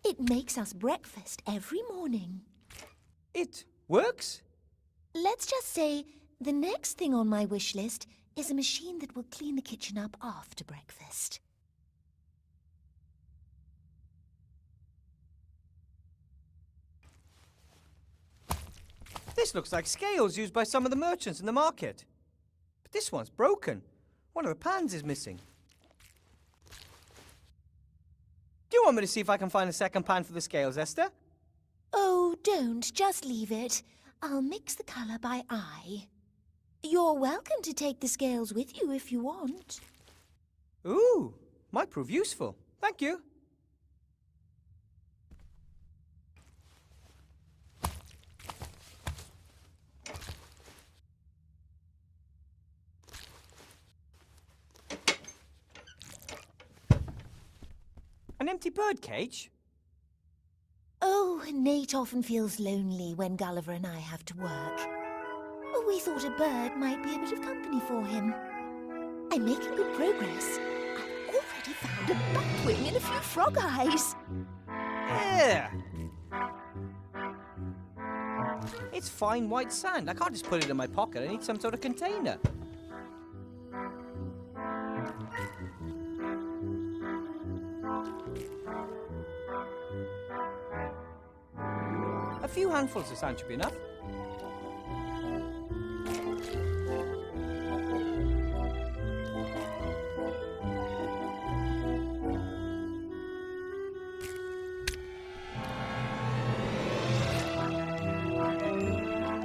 It makes us breakfast every morning. It works? Let's just say the next thing on my wish list is a machine that will clean the kitchen up after breakfast. This looks like scales used by some of the merchants in the market. But this one's broken. One of the pans is missing. Do you want me to see if I can find a second pan for the scales, Esther? Oh, don't. Just leave it. I'll mix the colour by eye. You're welcome to take the scales with you if you want. Ooh, might prove useful. Thank you. An empty bird cage? Oh, Nate often feels lonely when Gulliver and I have to work. We thought a bird might be a bit of company for him. I'm making good progress. I've already found a batwing and a few frog eyes. Yeah. It's fine white sand. I can't just put it in my pocket. I need some sort of container. A few handfuls of sand should be enough.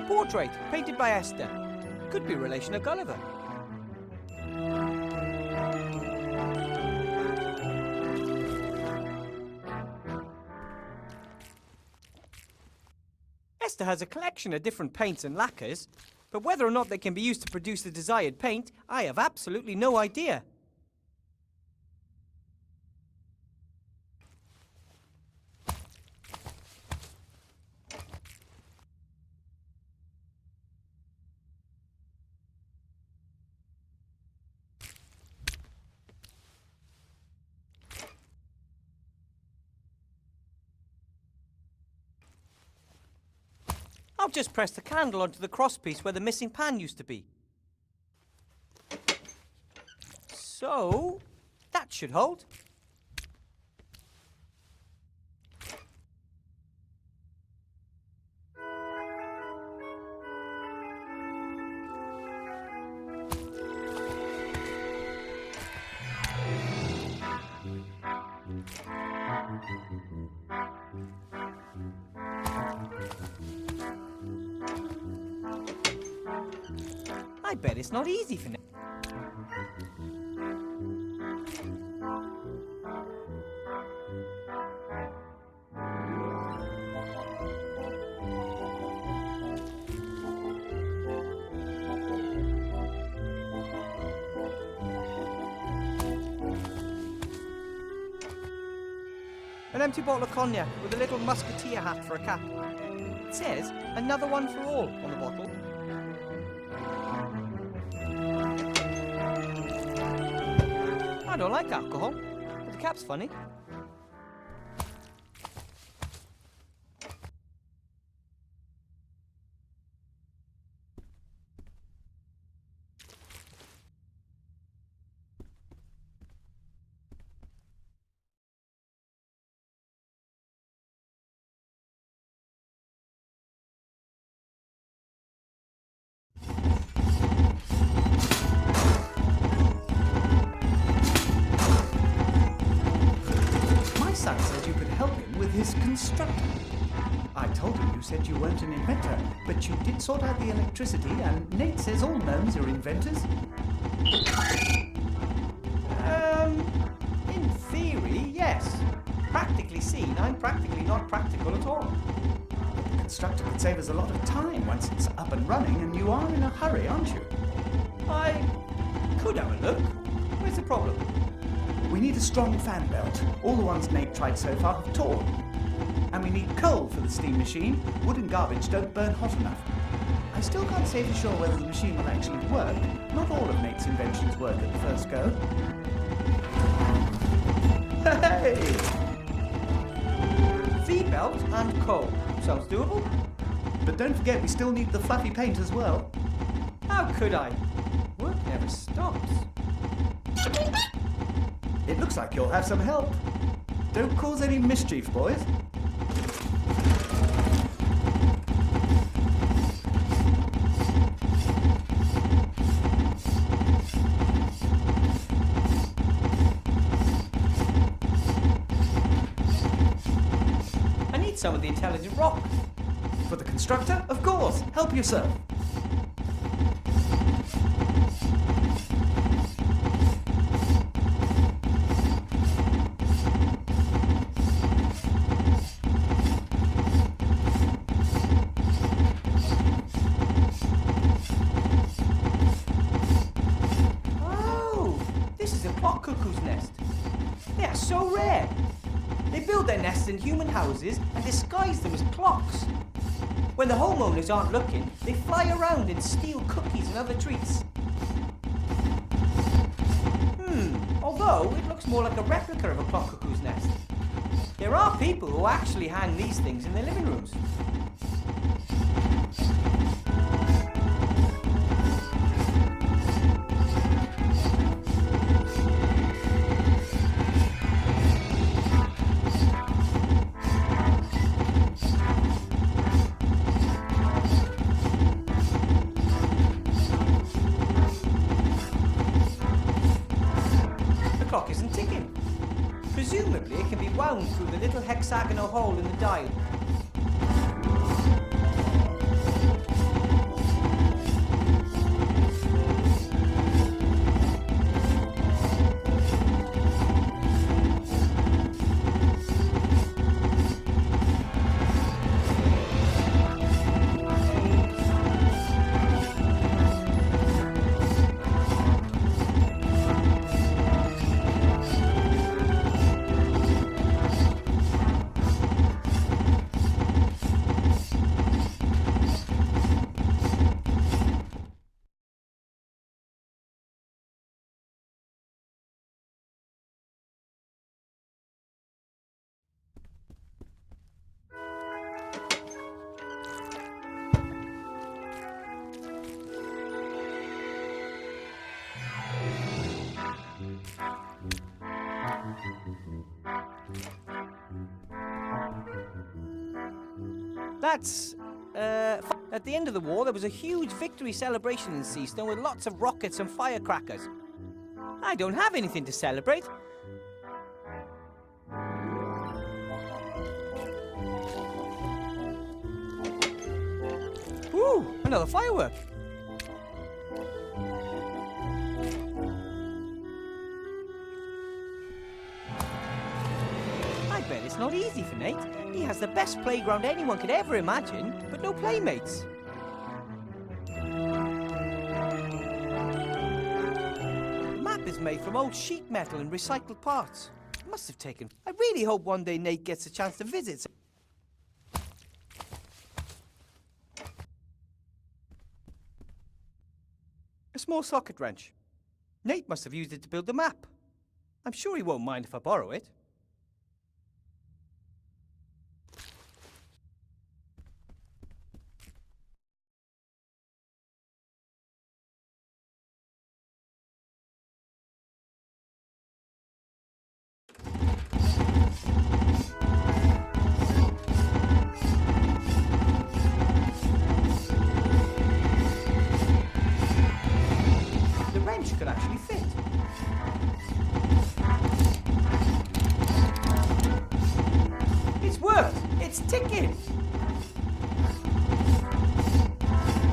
Portrait, painted by Esther. Could be a relation of Gulliver. Esther has a collection of different paints and lacquers, but whether or not they can be used to produce the desired paint, I have absolutely no idea. I'll just press the candle onto the crosspiece where the missing pan used to be. So, that should hold. I bet it's not easy for now. An empty bottle of cognac with a little musketeer hat for a cap. It says, another one for all on the bottle. I don't like alcohol, but the cap's funny. Son said you could help him with his constructor. I told him you said you weren't an inventor, but you did sort out the electricity, and Nate says all gnomes are inventors. In theory, yes. Practically seen, I'm practically not practical at all. The constructor could save us a lot of time once it's up and running, and you are in a hurry, aren't you? I could have a look. Where's the problem? We need a strong fan belt. All the ones Nate tried so far have torn. And we need coal for the steam machine. Wood and garbage don't burn hot enough. I still can't say for sure whether the machine will actually work. Not all of Nate's inventions work at the first go. Hey! V-belt and coal. Sounds doable. But don't forget, we still need the fluffy paint as well. How could I? Work never stops. It looks like you'll have some help. Don't cause any mischief, boys. I need some of the intelligent rock. For the constructor? Of course. Help yourself. Cuckoo's nest. They are so rare. They build their nests in human houses and disguise them as clocks. When the homeowners aren't looking, they fly around and steal cookies and other treats. Although it looks more like a replica of a clock cuckoo's nest. There are people who actually hang these things in their living rooms. Clock isn't ticking. Presumably it can be wound through the little hexagonal hole in the dial. That's, at the end of the war, there was a huge victory celebration in Seastone with lots of rockets and firecrackers. I don't have anything to celebrate. Ooh, another firework. I bet it's not easy for Nate. He has the best playground anyone could ever imagine, but no playmates. The map is made from old sheet metal and recycled parts. Must have taken. I really hope one day Nate gets a chance to visit. A small socket wrench. Nate must have used it to build the map. I'm sure he won't mind if I borrow it. The wrench could actually fit. It's worked! It's ticking!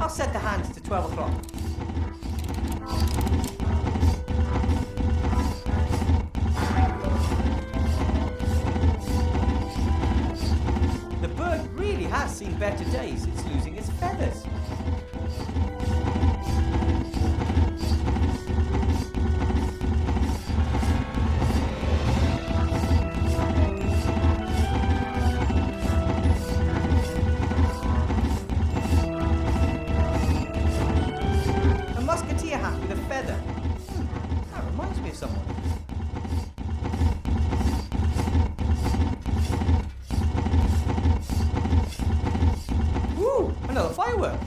I'll set the hands to 12 o'clock. The bird really has seen better days since losing its feathers. A musketeer hat with a feather. That reminds me of someone. Woo! Another firework.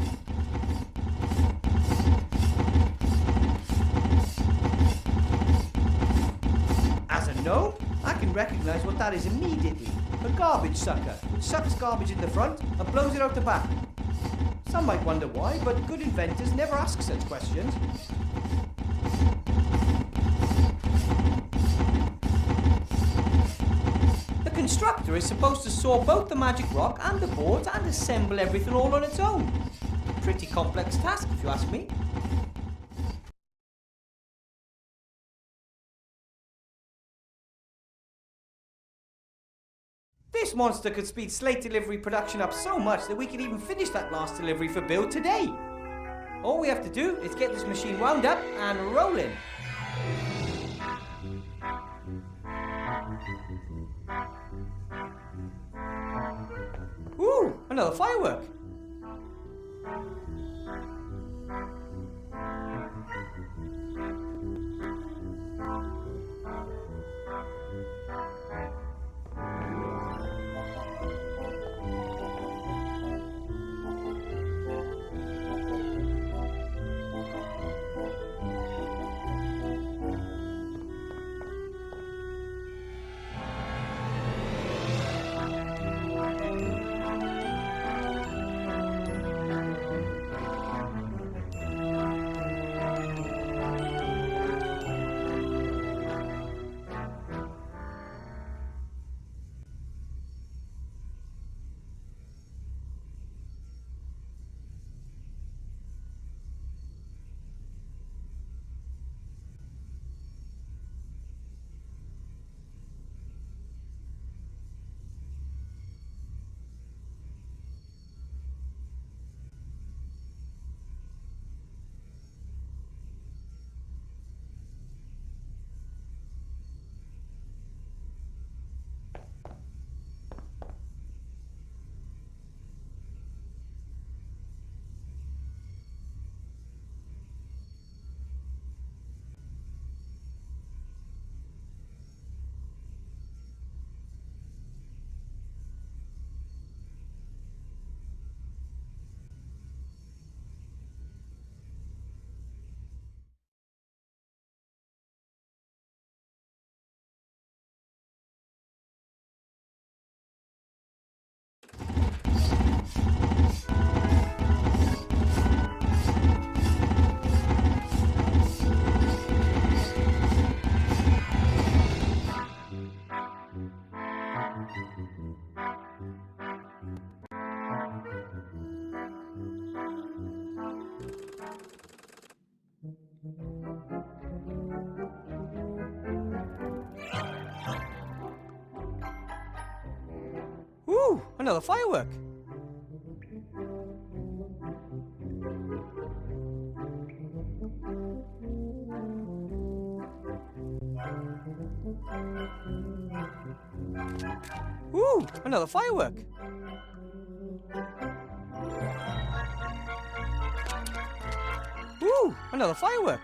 As a gnome, I can recognize what that is immediately. A garbage sucker, which sucks garbage in the front and blows it out the back. Some might wonder why, but good inventors never ask such questions. The constructor is supposed to saw both the magic rock and the boards and assemble everything all on its own. Pretty complex task, if you ask me. This monster could speed slate delivery production up so much that we could even finish that last delivery for Bill today. All we have to do is get this machine wound up and rolling. Ooh, another firework. Ooh, another firework. Ooh, another firework. Ooh, another firework.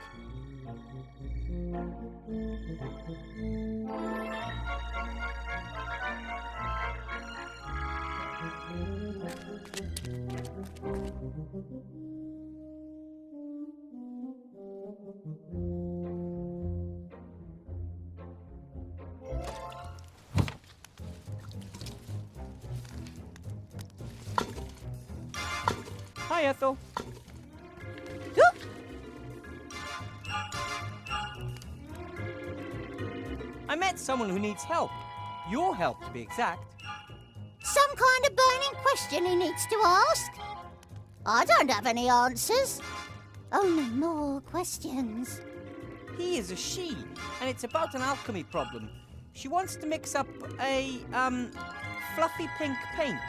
Hi, Ethel. I met someone who needs help. Your help, to be exact. Some kind of burning question he needs to ask? I don't have any answers. Only more questions. He is a she, and it's about an alchemy problem. She wants to mix up a, fluffy pink paint.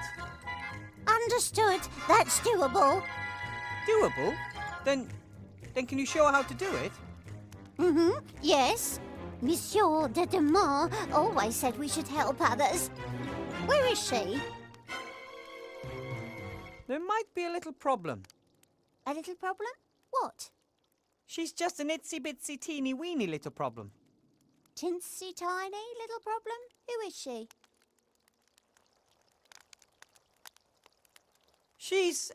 Understood. That's doable. Doable? Then can you show her how to do it? Yes. Monsieur de Demont always said we should help others. Where is she? There might be a little problem. A little problem? What? She's just an itsy-bitsy teeny-weeny little problem. Tinsy tiny little problem? Who is she? She's,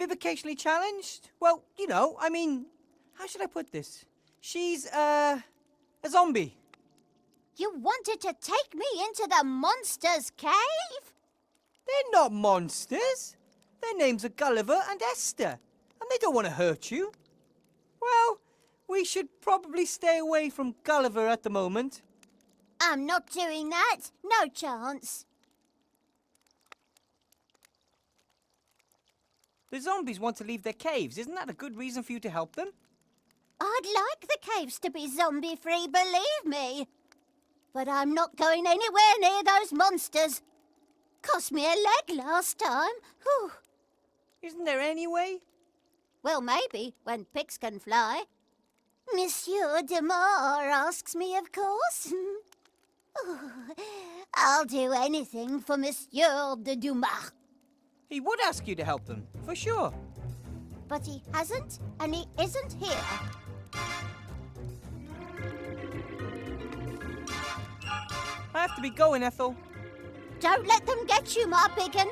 vivicationally challenged? Well, you know, I mean, how should I put this? She's, a zombie. You wanted to take me into the monster's cave? They're not monsters. Their names are Gulliver and Esther, and they don't want to hurt you. Well, we should probably stay away from Gulliver at the moment. I'm not doing that. No chance. The zombies want to leave their caves. Isn't that a good reason for you to help them? I'd like the caves to be zombie-free, believe me. But I'm not going anywhere near those monsters. Cost me a leg last time. Whew. Isn't there any way? Well, maybe, when pigs can fly. Monsieur Demar asks me, of course. Oh, I'll do anything for Monsieur de Dumas. He would ask you to help them, for sure. But he hasn't, and he isn't here. I have to be going, Ethel. Don't let them get you, my biggin.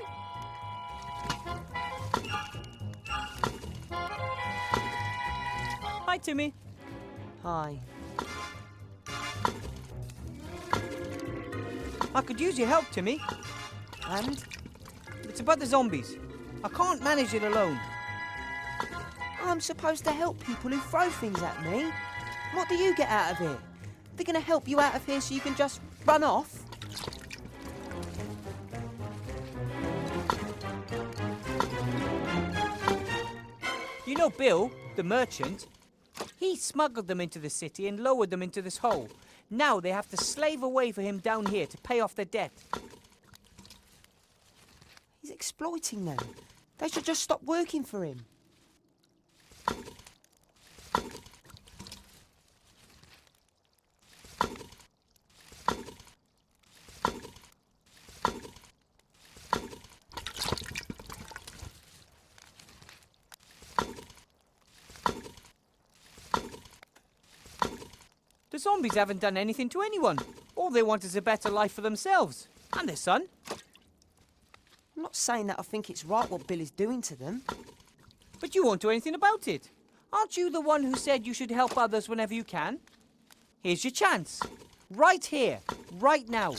Hi, Timmy. Hi. I could use your help, Timmy. And? It's about the zombies. I can't manage it alone. I'm supposed to help people who throw things at me. What do you get out of it? They're going to help you out of here so you can just run off? You know Bill, the merchant? He smuggled them into the city and lowered them into this hole. Now they have to slave away for him down here to pay off their debt. He's exploiting them. They should just stop working for him. The zombies haven't done anything to anyone. All they want is a better life for themselves. And their son. I'm not saying that I think it's right what Bill is doing to them. But you won't do anything about it. Aren't you the one who said you should help others whenever you can? Here's your chance. Right here. Right now.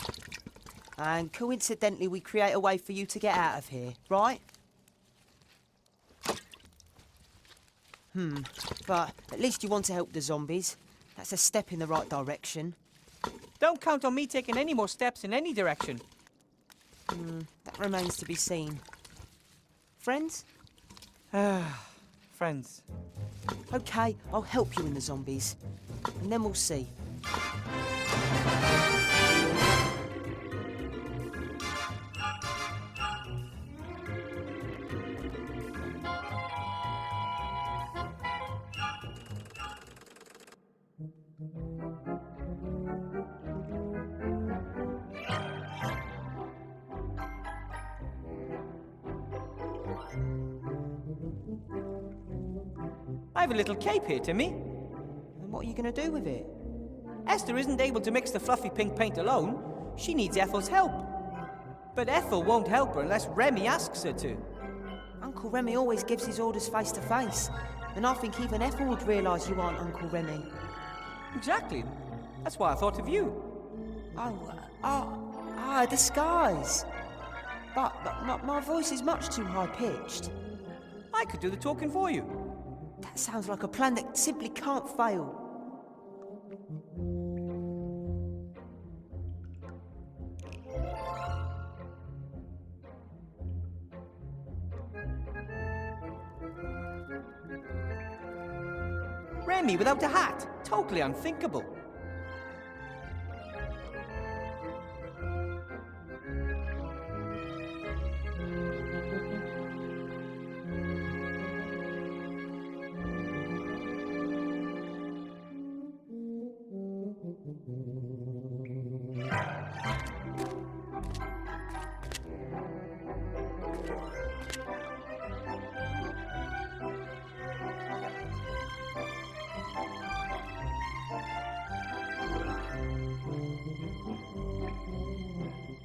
And coincidentally, we create a way for you to get out of here, right? But at least you want to help the zombies. That's a step in the right direction. Don't count on me taking any more steps in any direction. That remains to be seen. Friends? Friends. Okay, I'll help you in the zombies. And then we'll see. I've a little cape here, Timmy. And what are you going to do with it? Esther isn't able to mix the fluffy pink paint alone. She needs Ethel's help. But Ethel won't help her unless Remy asks her to. Uncle Remy always gives his orders face to face. And I think even Ethel would realise you aren't Uncle Remy. Exactly. That's why I thought of you. A disguise. But my voice is much too high-pitched. I could do the talking for you. That sounds like a plan that simply can't fail. Remy without a hat. Totally unthinkable.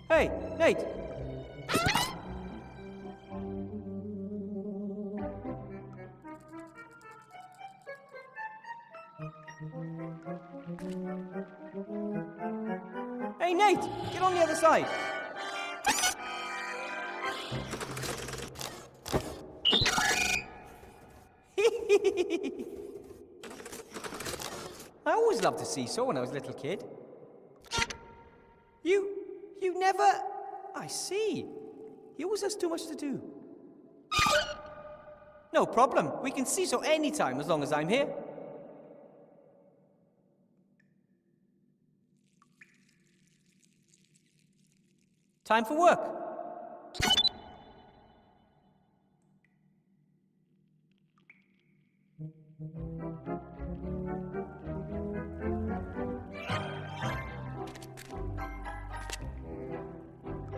Hey, Nate! Hey, Nate! Get on the other side! I always loved to seesaw when I was a little kid. You never... I see. He always has too much to do. No problem. We can seesaw anytime as long as I'm here. Time for work.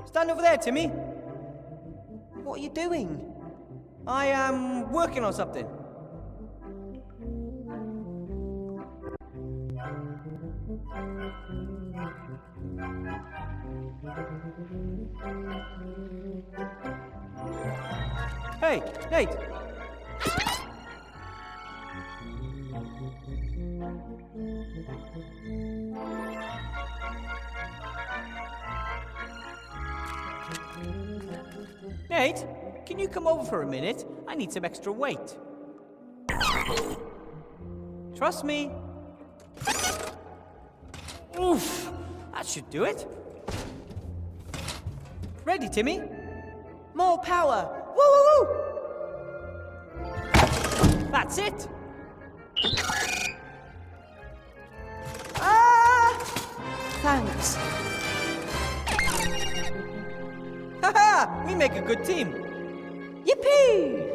Stand over there, Timmy. What are you doing? I am working on something. Hey, Nate! Nate, can you come over for a minute? I need some extra weight. Trust me. Oof! That should do it. Ready, Timmy? More power! Woo woo woo! That's it! Ah! Thanks. Haha! We make a good team. Yippee!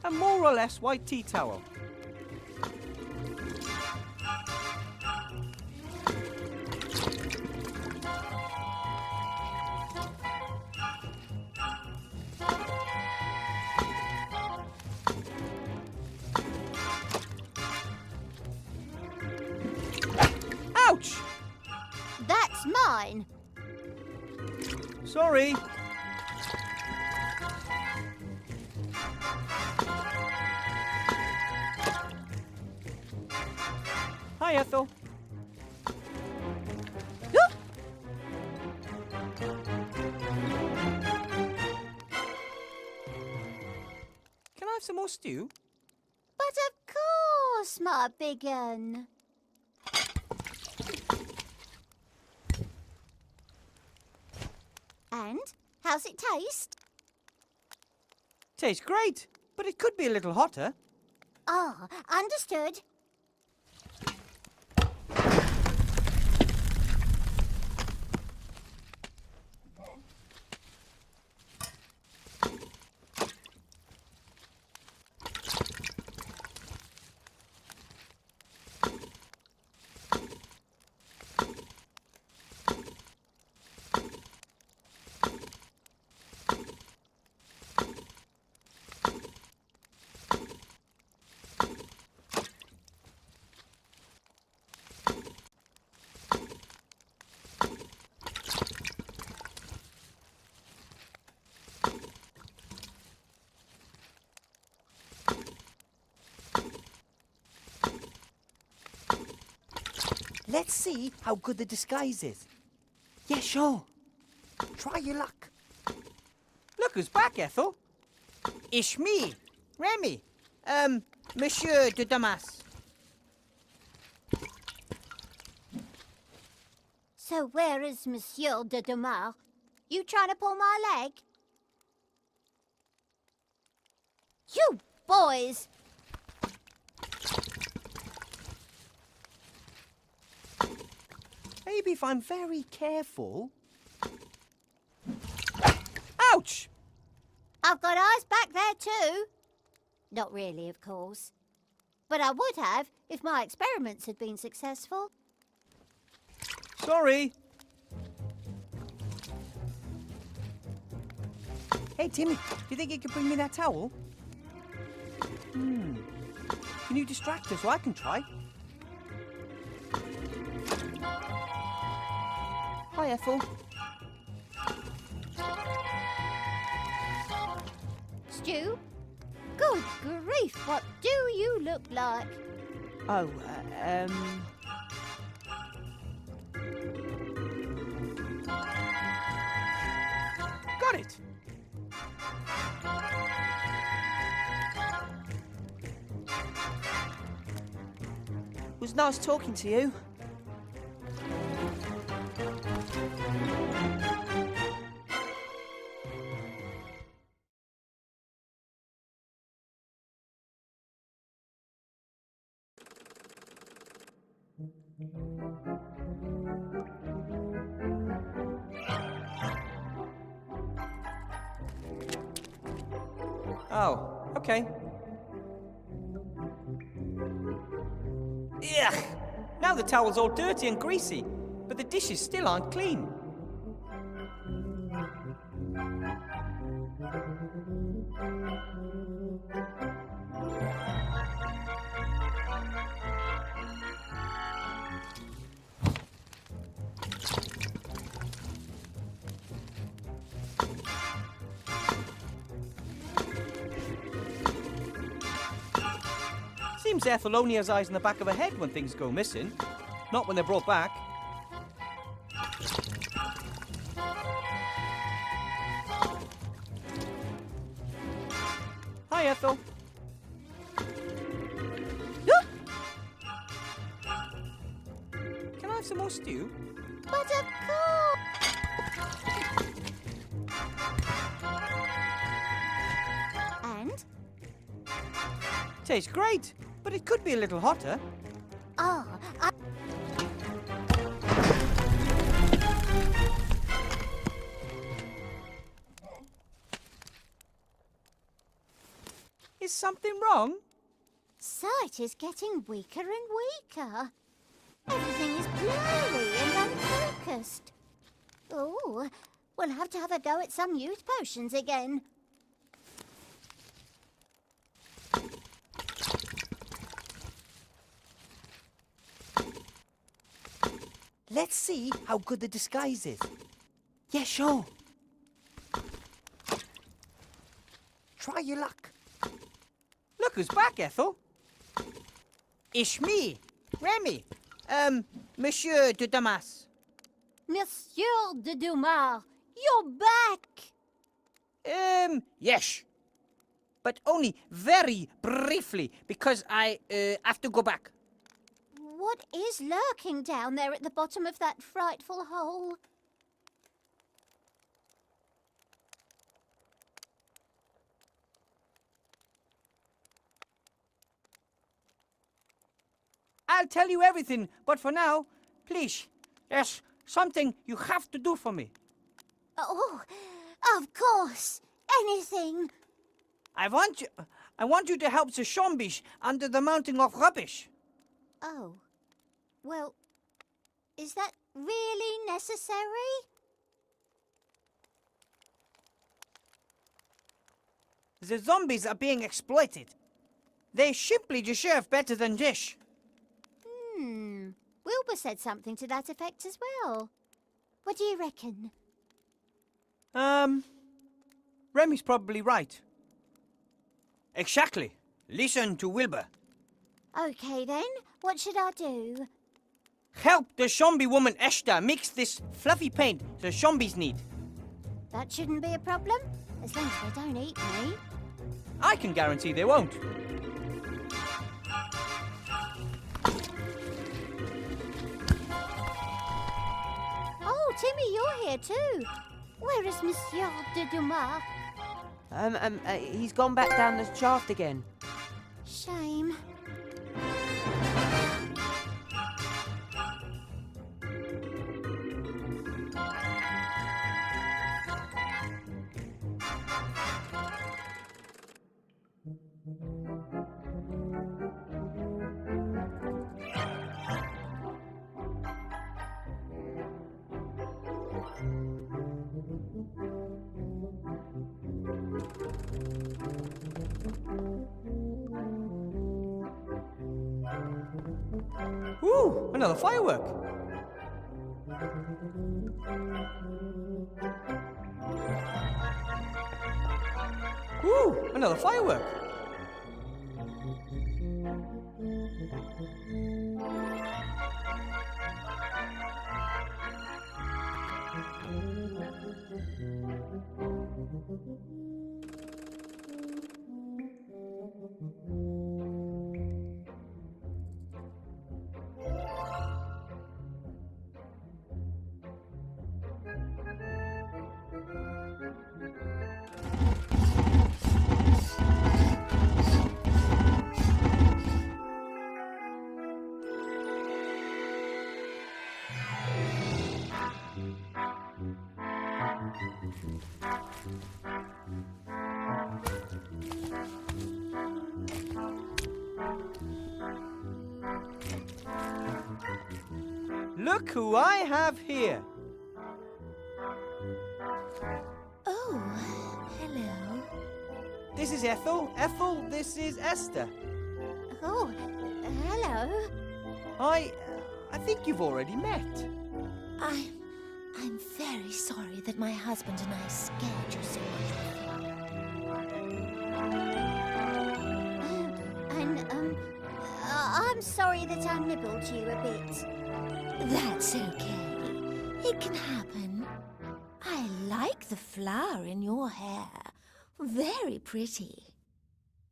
A more or less white tea towel. Ouch! That's mine. Sorry. Hi, Ethel. Can I have some more stew? But of course, my big un. And how's it taste? Tastes great, but it could be a little hotter. Ah, understood. Let's see how good the disguise is. Yeah, sure. Try your luck. Look who's back, Ethel. It's me, Remy. Monsieur de Damas. So where is Monsieur de Demar? You trying to pull my leg? You boys! Maybe if I'm very careful. Ouch! I've got eyes back there too. Not really, of course. But I would have if my experiments had been successful. Sorry. Hey, Timmy, do you think you could bring me that towel? Can you distract her so I can try? Hi, Ethel. Stu? Good grief, what do you look like? Oh, Got it. it was nice talking to you. Oh, okay. Ugh! Now the towel's all dirty and greasy, but the dishes still aren't clean. Seems Ethel only has eyes in the back of her head when things go missing, not when they're brought back. Hi, Ethel. Can I have some more stew? But of course! And? Tastes great, but it could be a little hotter. Ah, Is something wrong? sight is getting weaker and weaker. Everything is blurry and unfocused. Oh, we'll have to have a go at some youth potions again. Let's see how good the disguise is. Yeah, sure. Try your luck. Look who's back, Ethel. It's me, Remy. Monsieur de Damas. Monsieur de Dumar, you're back! Yes. But only very briefly, because I have to go back. What is lurking down there at the bottom of that frightful hole? I'll tell you everything, but for now, please, there's something you have to do for me. Oh, of course. Anything. I want you to help the zombies under the mountain of rubbish. Oh. Well, is that really necessary? The zombies are being exploited. They simply deserve better than this. Wilbur said something to that effect as well. What do you reckon? Remy's probably right. Exactly. Listen to Wilbur. Okay then, what should I do? Help the zombie woman Esther mix this fluffy paint the zombies need. That shouldn't be a problem, as long as they don't eat me. I can guarantee they won't. Oh, Timmy, you're here too. Where is Monsieur de Dumas? He's gone back down the shaft again. Shame. Ooh, another firework. Ooh, another firework. Look who I have here. Oh, hello. This is Ethel. Ethel, this is Esther. Oh, hello. I think you've already met. I'm very sorry that my husband and I scared you so much. I'm sorry that I nibbled you a bit. That's okay. It can happen. I like the flower in your hair. Very pretty.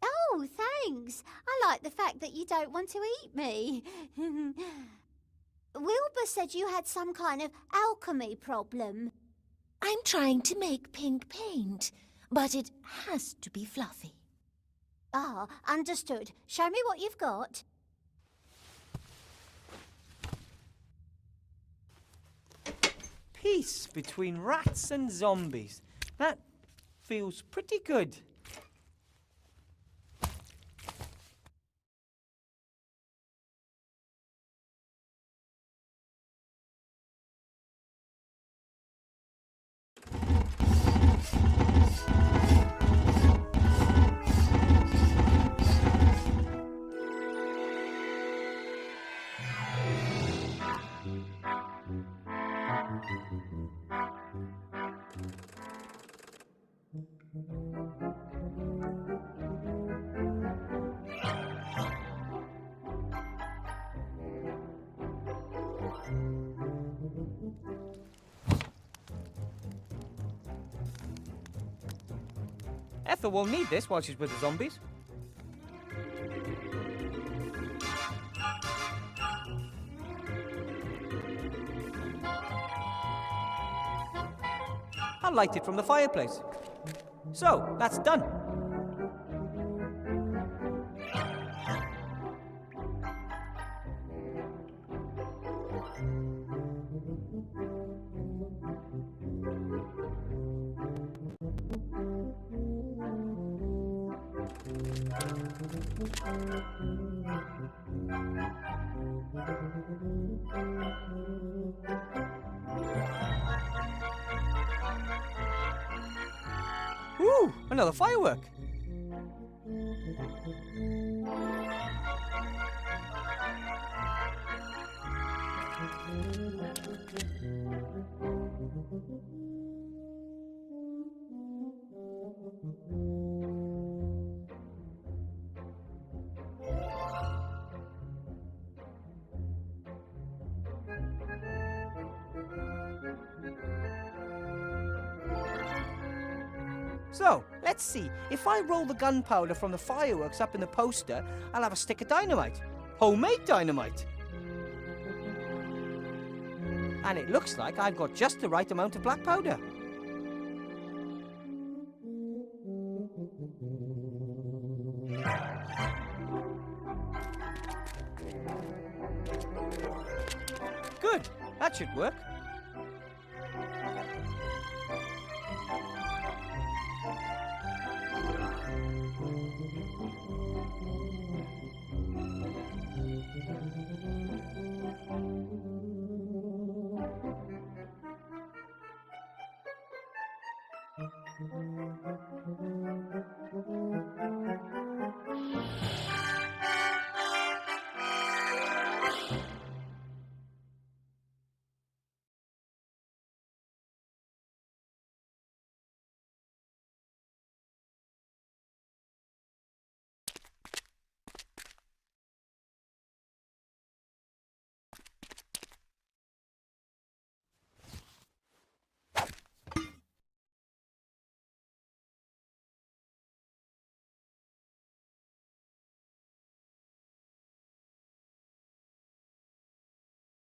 Oh, thanks. I like the fact that you don't want to eat me. Wilbur said you had some kind of alchemy problem. I'm trying to make pink paint, but it has to be fluffy. Ah, understood. Show me what you've got. Peace between rats and zombies. That feels pretty good. Ethel won't need this while she's with the zombies. I'll light it from the fireplace. So, that's done. Ooh, another firework. So, let's see. If I roll the gunpowder from the fireworks up in the poster, I'll have a stick of dynamite. Homemade dynamite. And it looks like I've got just the right amount of black powder. Good. That should work.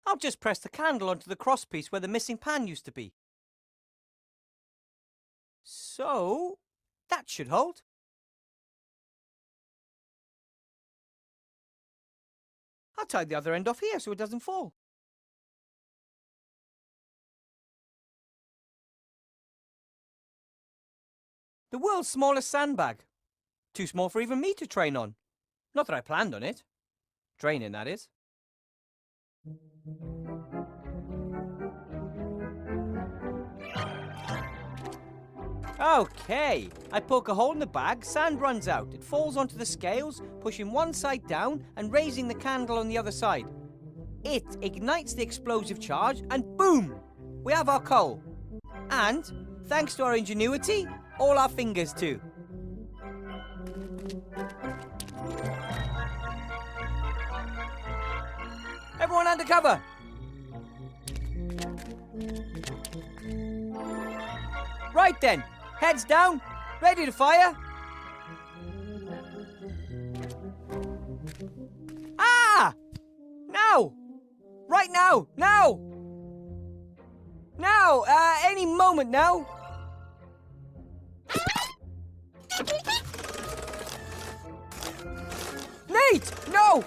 I'll just press the candle onto the crosspiece where the missing pan used to be. So, that should hold. I'll tie the other end off here so it doesn't fall. The world's smallest sandbag. Too small for even me to train on. Not that I planned on it. Training, that is. Okay, I poke a hole in the bag, sand runs out. It falls onto the scales, pushing one side down and raising the candle on the other side. It ignites the explosive charge and boom! We have our coal. And, thanks to our ingenuity, all our fingers too. Everyone under cover! Right then, heads down, ready to fire. Ah! Now! Right now! Now! Now! Any moment now! Nate! No!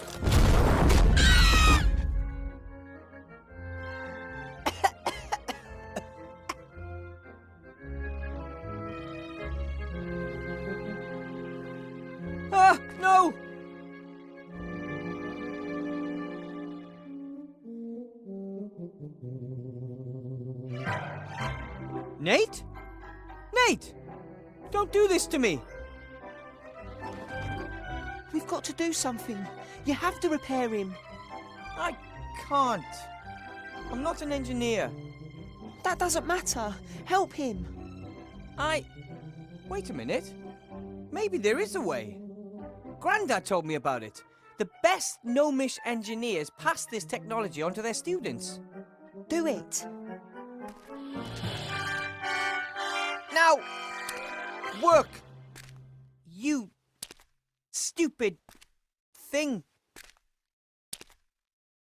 No! Nate? Nate! Don't do this to me! We've got to do something. You have to repair him. I can't. I'm not an engineer. That doesn't matter. Help him. Wait a minute. Maybe there is a way. Grandad told me about it. The best gnomish engineers pass this technology on to their students. Do it. Now! Work! You stupid thing.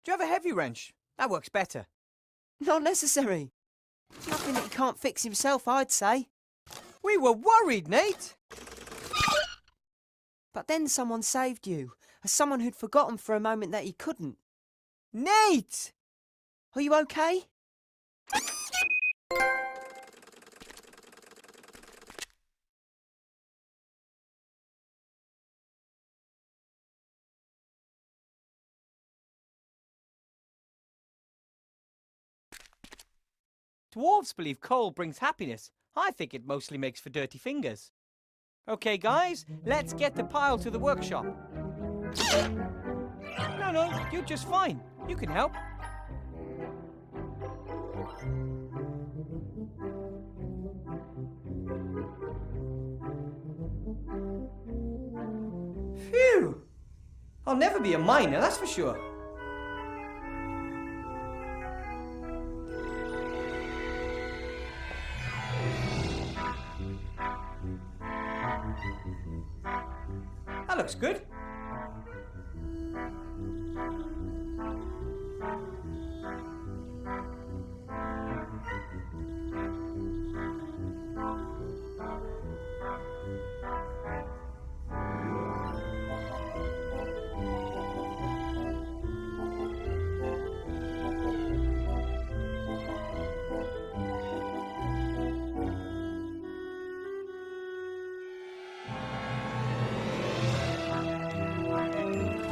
Do you have a heavy wrench? That works better. Not necessary. Nothing that he can't fix himself, I'd say. We were worried, Nate. But then someone saved you, as someone who'd forgotten for a moment that he couldn't. Nate! Are you okay? Dwarves believe coal brings happiness. I think it mostly makes for dirty fingers. Okay, guys, let's get the pile to the workshop. No, you're just fine. You can help. Phew! I'll never be a miner, that's for sure. That looks good.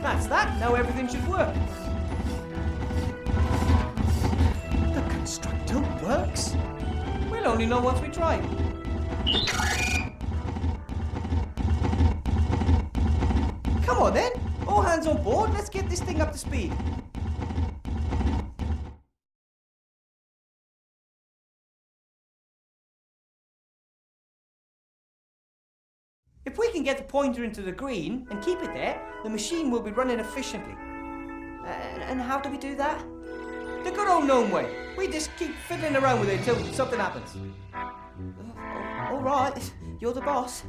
That's that. Now everything should work. The constructor works? We'll only know once we try. Come on then. All hands on board. Let's get this thing up to speed. If we can get the pointer into the green and keep it there, the machine will be running efficiently. And how do we do that? The good old gnome way. We just keep fiddling around with it until something happens. All right, you're the boss.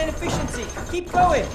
Efficiency. Keep going.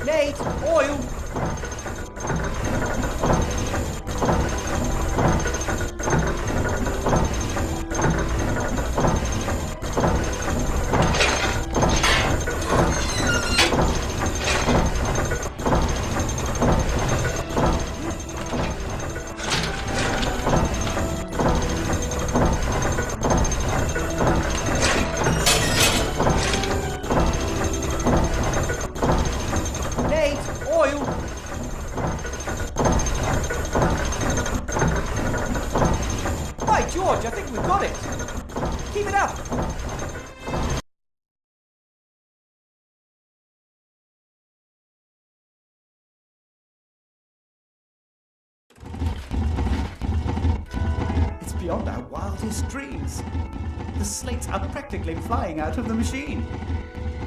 Nate, oil. Oil. By George, I think we've got it. Keep it up. It's beyond our wildest dreams. The slates are practically flying out of the machine.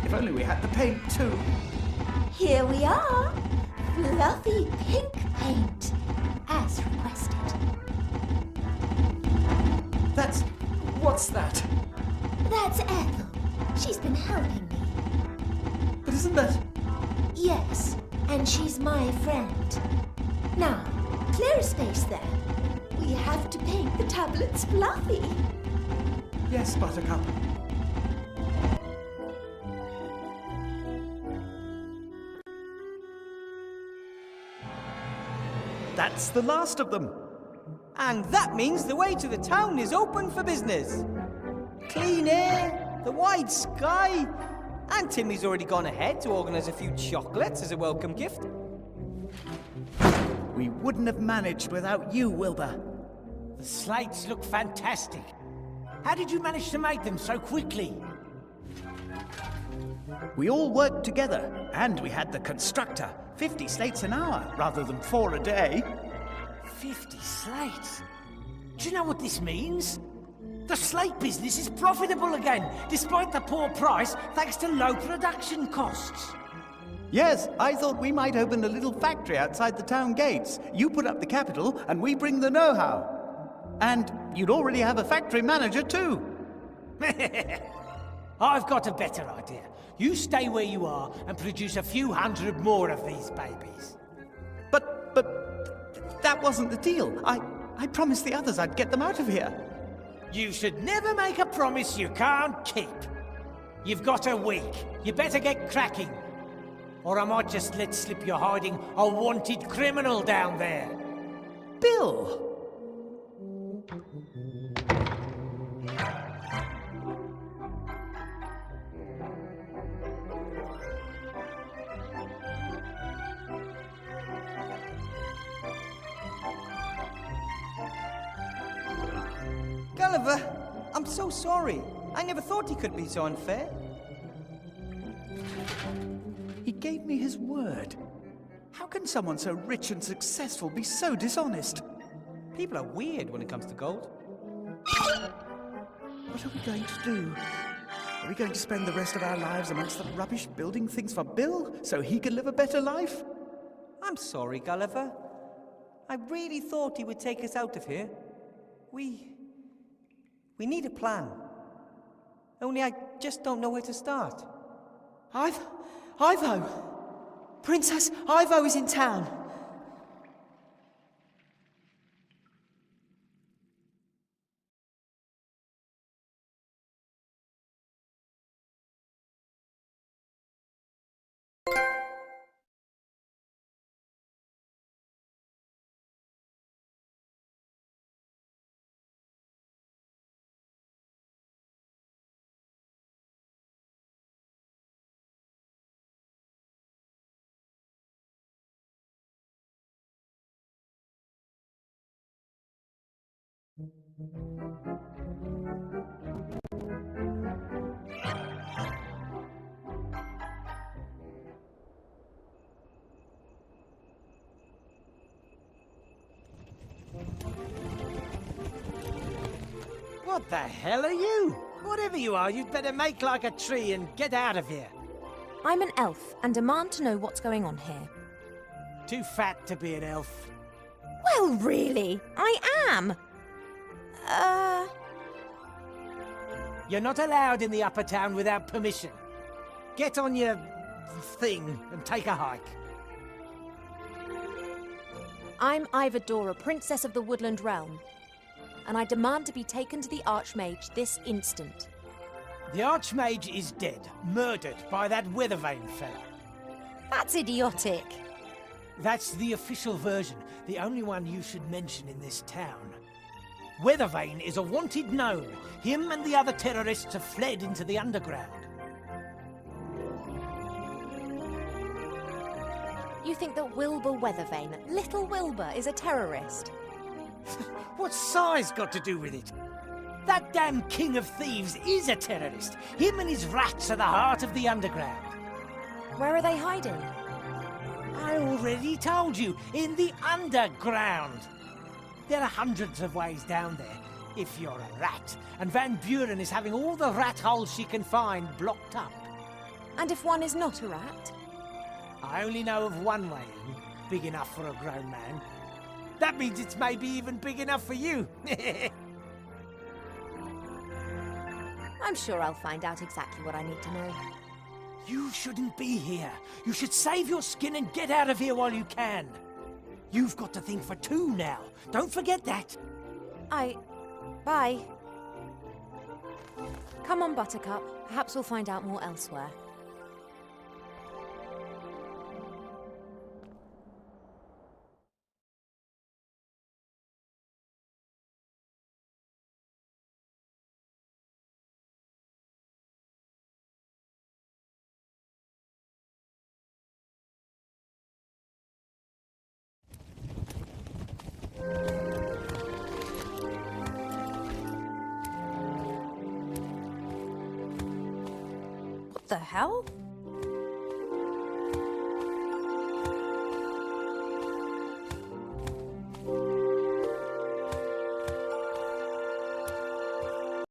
If only we had the paint too. Here we are. Fluffy pink paint, as requested. What's that? That's Ethel. She's been helping me. But isn't that... Yes, and she's my friend. Now, clear a space there. We have to paint the tablets fluffy. Yes, Buttercup. That's the last of them. And that means the way to the town is open for business. Clean air, the wide sky, and Timmy's already gone ahead to organise a few chocolates as a welcome gift. We wouldn't have managed without you, Wilbur. The slates look fantastic. How did you manage to make them so quickly? We all worked together, and we had the constructor. 50 slates an hour, rather than 4 a day. 50 slates? Do you know what this means? The slate business is profitable again, despite the poor price, thanks to low production costs. Yes, I thought we might open a little factory outside the town gates. You put up the capital, and we bring the know-how. And you'd already have a factory manager, too. I've got a better idea. You stay where you are and produce a few hundred more of these babies. But that wasn't the deal. I promised the others I'd get them out of here. You should never make a promise you can't keep. You've got a week. You better get cracking. Or I might just let slip you're hiding a wanted criminal down there. Bill! Gulliver, I'm so sorry. I never thought he could be so unfair. He gave me his word. How can someone so rich and successful be so dishonest? People are weird when it comes to gold. What are we going to do? Are we going to spend the rest of our lives amongst the rubbish building things for Bill so he can live a better life? I'm sorry, Gulliver. I really thought he would take us out of here. We need a plan. Only I just don't know where to start. Ivo! Princess Ivo is in town. What the hell are you? Whatever you are, you'd better make like a tree and get out of here. I'm an elf and demand to know what's going on here. Too fat to be an elf. Well, really, I am. You're not allowed in the upper town without permission. Get on your thing and take a hike. I'm Ivadora, Princess of the Woodland Realm, and I demand to be taken to the Archmage this instant. The Archmage is dead, murdered by that Weathervane fella. That's idiotic. That's the official version, the only one you should mention in this town. Weathervane is a wanted known. Him and the other terrorists have fled into the underground. You think that Wilbur Weathervane, little Wilbur, is a terrorist? What's size got to do with it? That damn king of thieves is a terrorist. Him and his rats are the heart of the underground. Where are they hiding? I already told you, in the underground. There are hundreds of ways down there, if you're a rat. And Van Buren is having all the rat holes she can find blocked up. And if one is not a rat? I only know of one way in, big enough for a grown man. That means it's maybe even big enough for you. I'm sure I'll find out exactly what I need to know. You shouldn't be here. You should save your skin and get out of here while you can. You've got to think for two now. Don't forget that. Bye. Come on, Buttercup. Perhaps we'll find out more elsewhere. What the hell?